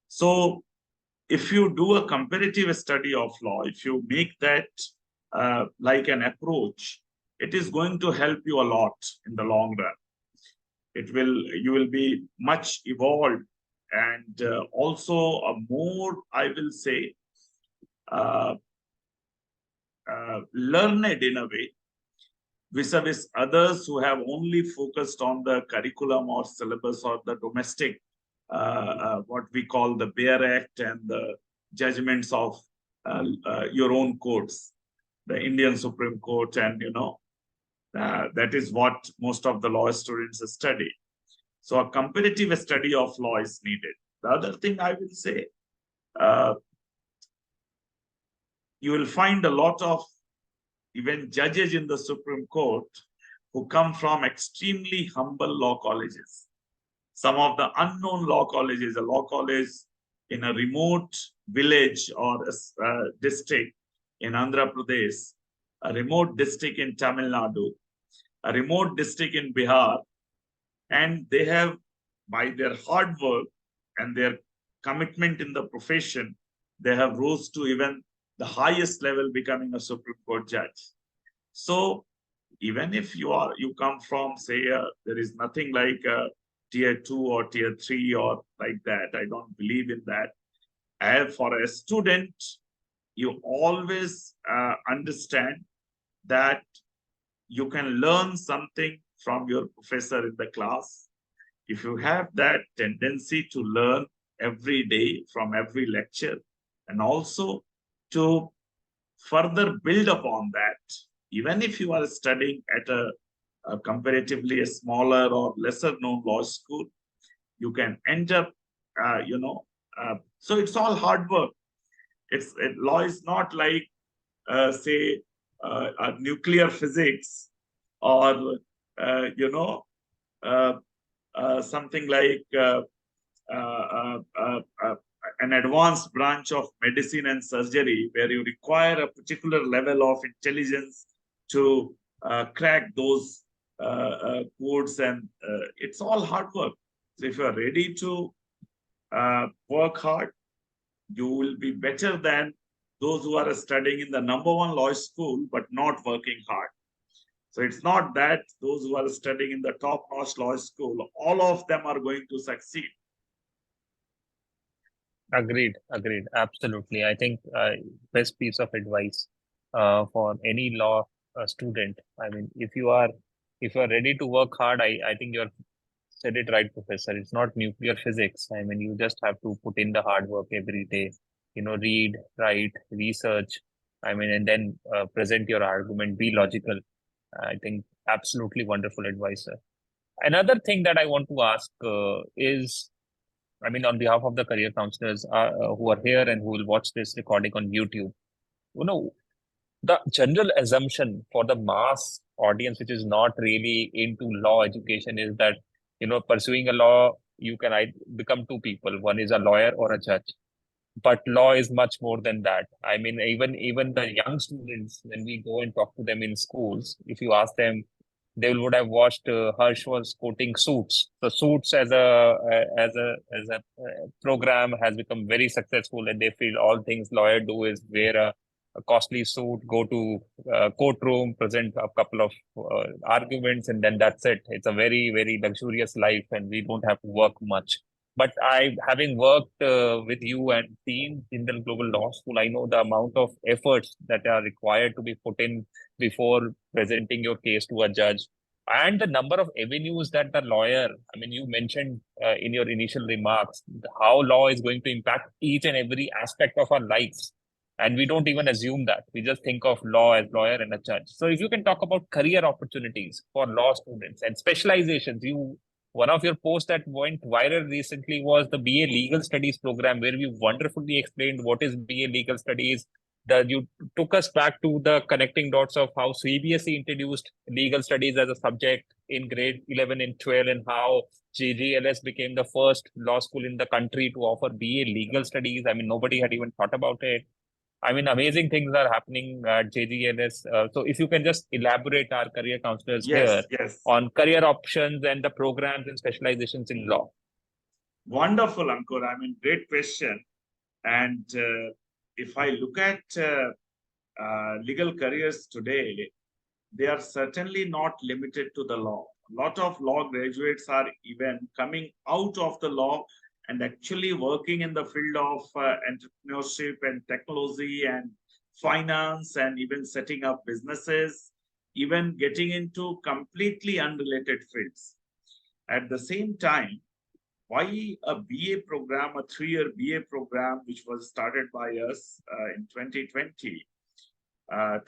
So if you do a comparative study of law, if you make that like an approach, it is going to help you a lot in the long run. You will be much evolved and also a more, I will say, learned in a way, vis-a-vis others who have only focused on the curriculum or syllabus or the domestic, what we call the Bare Act and the judgments of your own courts, the Indian Supreme Court, and that is what most of the law students study. So a comparative study of law is needed. The other thing I will say, you will find a lot of even judges in the Supreme Court who come from extremely humble law colleges. Some of the unknown law colleges, a law college in a remote village or a district in Andhra Pradesh, a remote district in Tamil Nadu, a remote district in Bihar, and they have, by their hard work and their commitment in the profession, they have rose to even the highest level, becoming a Supreme Court judge. So even if you come from, say, there is nothing like a tier 2 or tier 3 or like that. I don't believe in that. As for a student, you always understand that you can learn something from your professor in the class. If you have that tendency to learn every day from every lecture, and also to further build upon that, even if you are studying at a comparatively a smaller or lesser known law school, you can end up, so it's all hard work. Law is not like, say, nuclear physics or, something like an advanced branch of medicine and surgery, where you require a particular level of intelligence to crack those codes, and it's all hard work. So if you are ready to work hard, you will be better than those who are studying in the #1 law school but not working hard. So it's not that those who are studying in the top-notch law school, all of them are going to succeed. Agreed. Absolutely. I think best piece of advice for any law student. I mean, if you are ready to work hard, I think you're said it right, Professor. It's not nuclear physics. I mean, you just have to put in the hard work every day. Read, write, research. I mean, and then present your argument. Be logical. I think absolutely wonderful advice, sir. Another thing that I want to ask is, I mean, on behalf of the career counselors who are here and who will watch this recording on YouTube, the general assumption for the mass audience, which is not really into law education, is that, pursuing a law, you can become two people. One is a lawyer or a judge. But law is much more than that. I mean, even the young students, when we go and talk to them in schools, if you ask them, they would have watched Harsh was quoting Suits. So Suits as a program has become very successful, and they feel all things lawyer do is wear a costly suit, go to courtroom, present a couple of arguments, and then that's it. It's a very, very luxurious life, and we don't have to work much. But having worked with you and seen Jindal Global Law School, I know the amount of efforts that are required to be put in before presenting your case to a judge. and the number of avenues that the lawyer, I mean, you mentioned in your initial remarks how law is going to impact each and every aspect of our lives. And we don't even assume that. We just think of law as lawyer and a judge. So if you can talk about career opportunities for law students and specializations, one of your posts that went viral recently was the BA Legal Studies program, where you wonderfully explained what is BA Legal Studies. You took us back to the connecting dots of how CBSE introduced legal studies as a subject in grade 11 and 12, and how JGLS became the first law school in the country to offer BA Legal Studies. I mean, nobody had even thought about it. I mean, amazing things are happening at JGLS. So if you can just elaborate our career counselors here Yes. on career options and the programs and specializations in law. Wonderful, Ankur. I mean, great question. And if I look at legal careers today, they are certainly not limited to the law. A lot of law graduates are even coming out of the law and actually working in the field of entrepreneurship and technology and finance, and even setting up businesses, even getting into completely unrelated fields. At the same time, why a BA program, a 3-year BA program, which was started by us in 2020,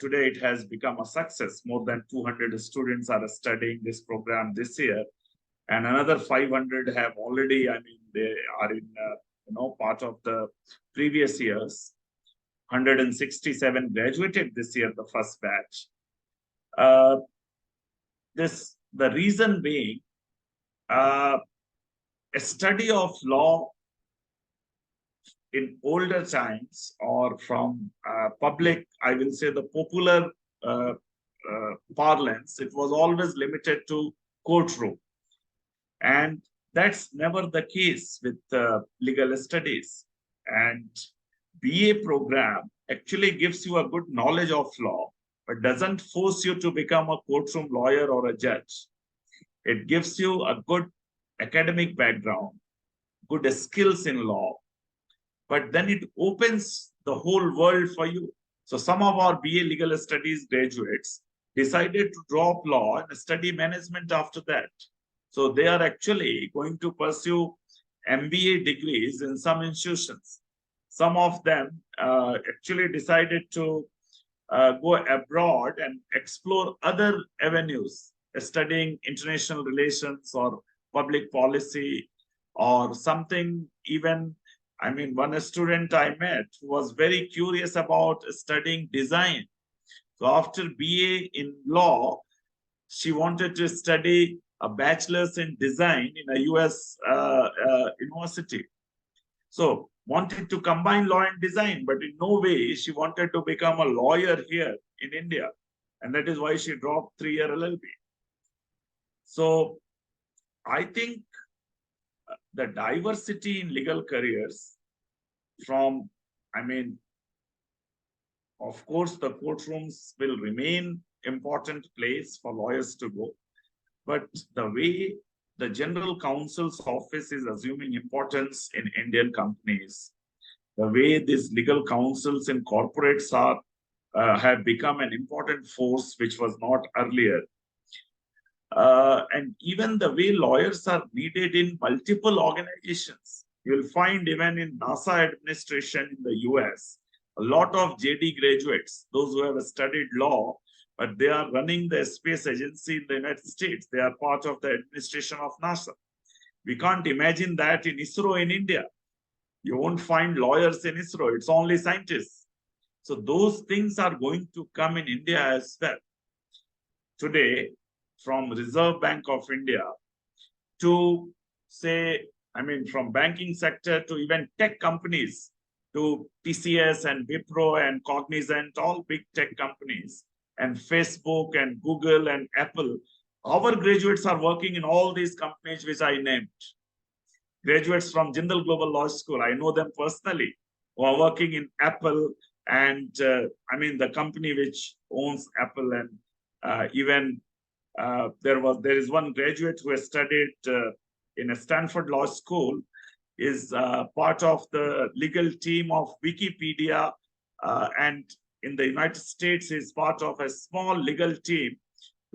today it has become a success. More than 200 students are studying this program this year, and another 500 have already, I mean, they are in, part of the previous years. 167 graduated this year, the first batch. The reason being, a study of law in older times, or from public, I will say the popular parlance, it was always limited to courtroom. And that's never the case with legal studies. And BA program actually gives you a good knowledge of law, but doesn't force you to become a courtroom lawyer or a judge. It gives you a good academic background, good skills in law, but then it opens the whole world for you. So some of our BA Legal Studies graduates decided to drop law and study management after that. So they are actually going to pursue MBA degrees in some institutions. Some of them actually decided to go abroad and explore other avenues, studying international relations or public policy or something. Even, I mean, one student I met was very curious about studying design. So after BA in law, she wanted to study a bachelor's in design in a US university. So wanted to combine law and design, but in no way she wanted to become a lawyer here in India. And that is why she dropped 3-year LLB. So I think the diversity in legal careers from, I mean, of course, the courtrooms will remain important place for lawyers to go. But the way the General Counsel's office is assuming importance in Indian companies, the way these legal counsels in corporates are have become an important force, which was not earlier. And even the way lawyers are needed in multiple organizations. You'll find even in NASA administration in the US, a lot of JD graduates, those who have studied law, but they are running the space agency in the United States. They are part of the administration of NASA. We can't imagine that in ISRO in India. You won't find lawyers in ISRO. It's only scientists. So those things are going to come in India as well. Today, from Reserve Bank of India to, say, I mean, from banking sector to even tech companies, to TCS and Wipro and Cognizant, all big tech companies, and Facebook and Google and Apple, our graduates are working in all these companies which I named. Graduates from Jindal Global Law School, I know them personally, who are working in Apple and I mean the company which owns Apple, and even there is one graduate who has studied in a Stanford Law School, is part of the legal team of Wikipedia, and in the United States is part of a small legal team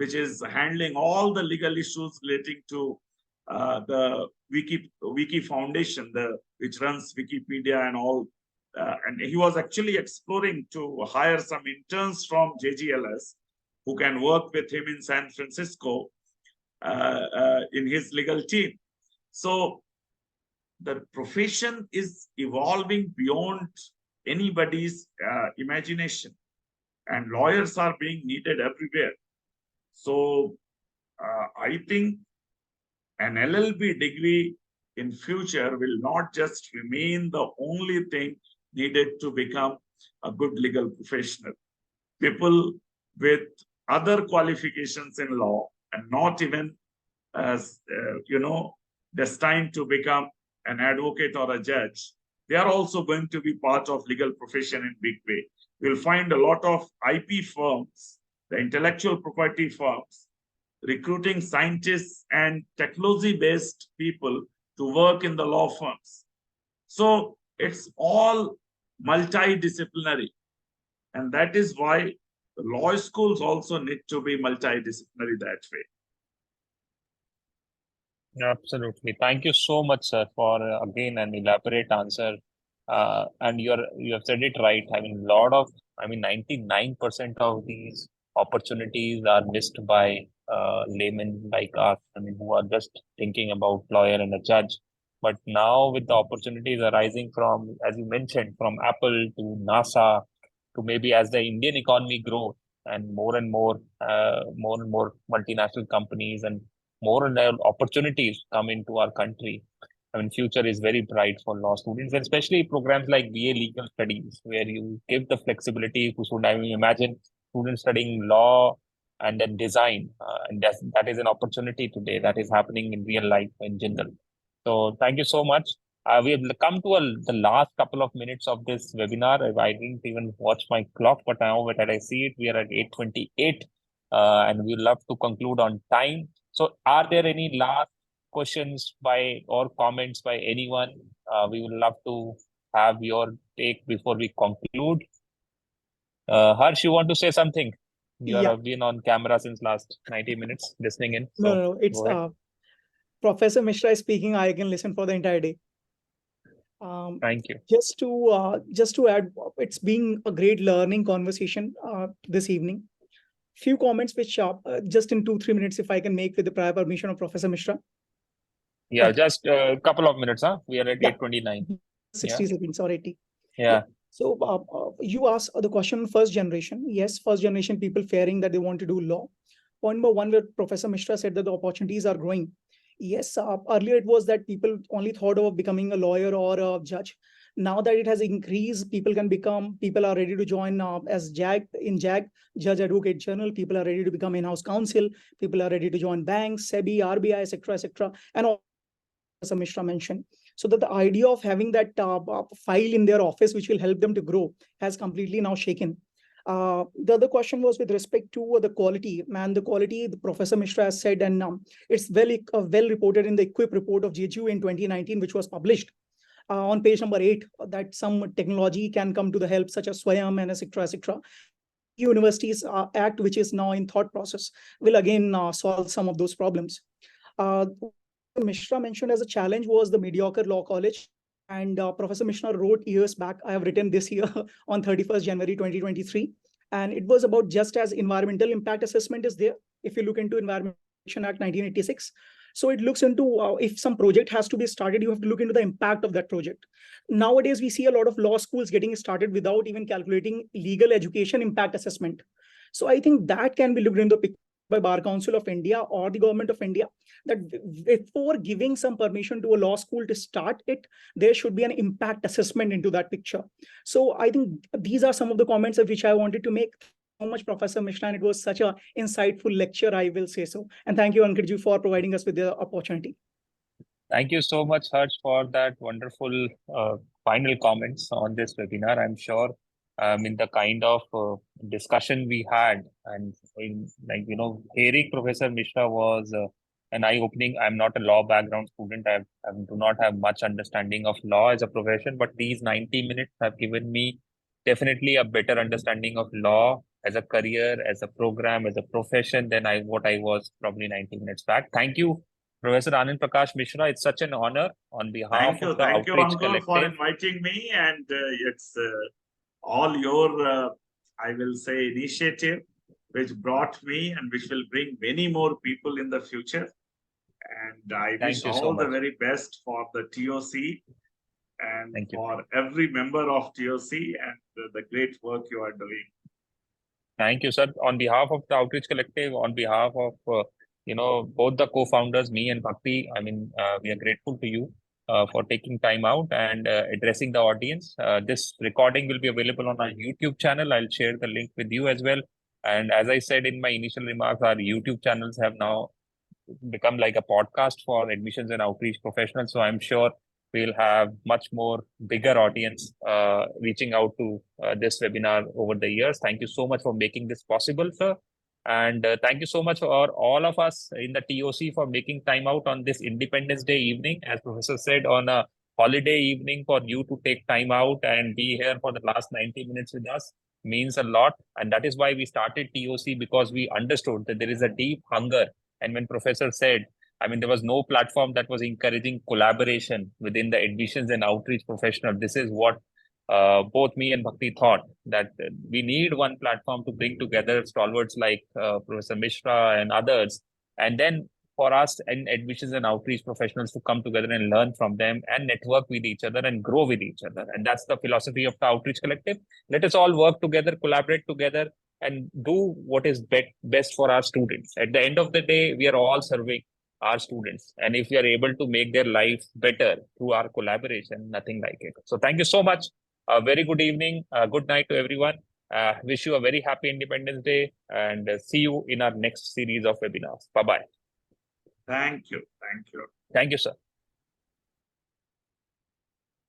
which is handling all the legal issues relating to the Wiki Foundation, which runs Wikipedia and all. And he was actually exploring to hire some interns from JGLS who can work with him in San Francisco in his legal team. So the profession is evolving beyond anybody's imagination, and lawyers are being needed everywhere. So I think an LLB degree in future will not just remain the only thing needed to become a good legal professional. People with other qualifications in law and not even as destined to become an advocate or a judge, they are also going to be part of legal profession in big way. You'll find a lot of IP firms, the intellectual property firms, recruiting scientists and technology-based people to work in the law firms. So it's all multidisciplinary. And that is why the law schools also need to be multidisciplinary that way. Absolutely. Thank you so much, sir, for again an elaborate answer. And you have said it right. 99% of these opportunities are missed by laymen like us. Who are just thinking about lawyer and a judge. But now with the opportunities arising from, as you mentioned, from Apple to NASA to maybe as the Indian economy grows and more and more multinational companies and more and more opportunities come into our country. Future is very bright for law students, and especially programs like BA Legal Studies, where you give the flexibility to students. Imagine students studying law and then design, and that is an opportunity today that is happening in real life in Jindal. So thank you so much. We have come to the last couple of minutes of this webinar. I didn't even watch my clock, but now that I see it, we are at 8:28, and we love to conclude on time. So are there any last questions or comments by anyone? We would love to have your take before we conclude. Harsh, you want to say something? You have been on camera since last 90 minutes listening in. So no, it's Professor Mishra is speaking. I can listen for the entire day. Thank you. Just to add, it's been a great learning conversation this evening. Few comments which just in 2-3 minutes, if I can make with the prior permission of Professor Mishra. Yeah, just a couple of minutes, huh? We are at 8:29. 60 seconds or 80. Yeah. So you asked the question, first generation. Yes, first generation people fearing that they want to do law. Point number one, where Professor Mishra said that the opportunities are growing. Yes, earlier it was that people only thought of becoming a lawyer or a judge. Now that it has increased, people are ready to join as JAG, Judge Advocate General. People are ready to become in-house counsel. People are ready to join banks, SEBI, RBI, etc., and all Professor Mishra mentioned. So that the idea of having that file in their office, which will help them to grow, has completely now shaken. The other question was with respect to the quality. The quality, the Professor Mishra has said, and it's well reported in the Equip report of JGU in 2019, which was published on page number 8, that some technology can come to the help, such as Swayam and etc. Universities Act, which is now in thought process, will again solve some of those problems. Mishra mentioned as a challenge was the mediocre law college. And Professor Mishra wrote years back, I have written this year on 31st January 2023. And it was about just as environmental impact assessment is there. If you look into Environment Protection Act 1986. So it looks into if some project has to be started, you have to look into the impact of that project. Nowadays, we see a lot of law schools getting started without even calculating legal education impact assessment. So I think that can be looked into the picture by Bar Council of India or the Government of India, that before giving some permission to a law school to start it, there should be an impact assessment into that picture. So I think these are some of the comments of which I wanted to make. So much, Professor Mishra, and it was such an insightful lecture, I will say so. And thank you, Ankitji, for providing us with the opportunity. Thank you so much, Harsh, for that wonderful final comments on this webinar. I'm sure in the kind of discussion we had, and hearing Professor Mishra was an eye-opening. I'm not a law background student. I do not have much understanding of law as a profession, but these 90 minutes have given me definitely a better understanding of law as a career, as a program, as a profession than what I was probably 90 minutes back. Thank you, Professor Anand Prakash Mishra. It's such an honor on behalf of the Thank you, Outreach Ankur, for Collective. inviting me. And it's all your, I will say, initiative, which brought me and which will bring many more people in the future. And I wish Thank you so all the much. very best for the TOC and Thank you. for every member of TOC and the great work you are doing. Thank you, sir. On behalf of the Outreach Collective, on behalf of both the co-founders, me and Bhakti, I mean, we are grateful to you for taking time out and addressing the audience. This recording will be available on our YouTube channel. I'll share the link with you as well. And as I said in my initial remarks, our YouTube channels have now become like a podcast for admissions and outreach professionals. So I'm sure we'll have much more bigger audience reaching out to this webinar over the years. Thank you so much for making this possible, sir. And thank you so much for all of us in the TOC for making time out on this Independence Day evening. As Professor said, on a holiday evening, for you to take time out and be here for the last 90 minutes with us means a lot. And that is why we started TOC, because we understood that there is a deep hunger. And when Professor said, I mean, there was no platform that was encouraging collaboration within the admissions and outreach professional. This is what both me and Bhakti thought, that we need one platform to bring together stalwarts like Professor Mishra and others. And then for us and admissions and outreach professionals to come together and learn from them and network with each other and grow with each other. And that's the philosophy of the Outreach Collective. Let us all work together, collaborate together, and do what is best for our students. At the end of the day, we are all serving our students. And if we are able to make their life better through our collaboration, nothing like it. So thank you so much. A very good evening. Good night to everyone. Wish you a very happy Independence Day, and see you in our next series of webinars. Bye-bye. Thank you. Thank you. Thank you, sir.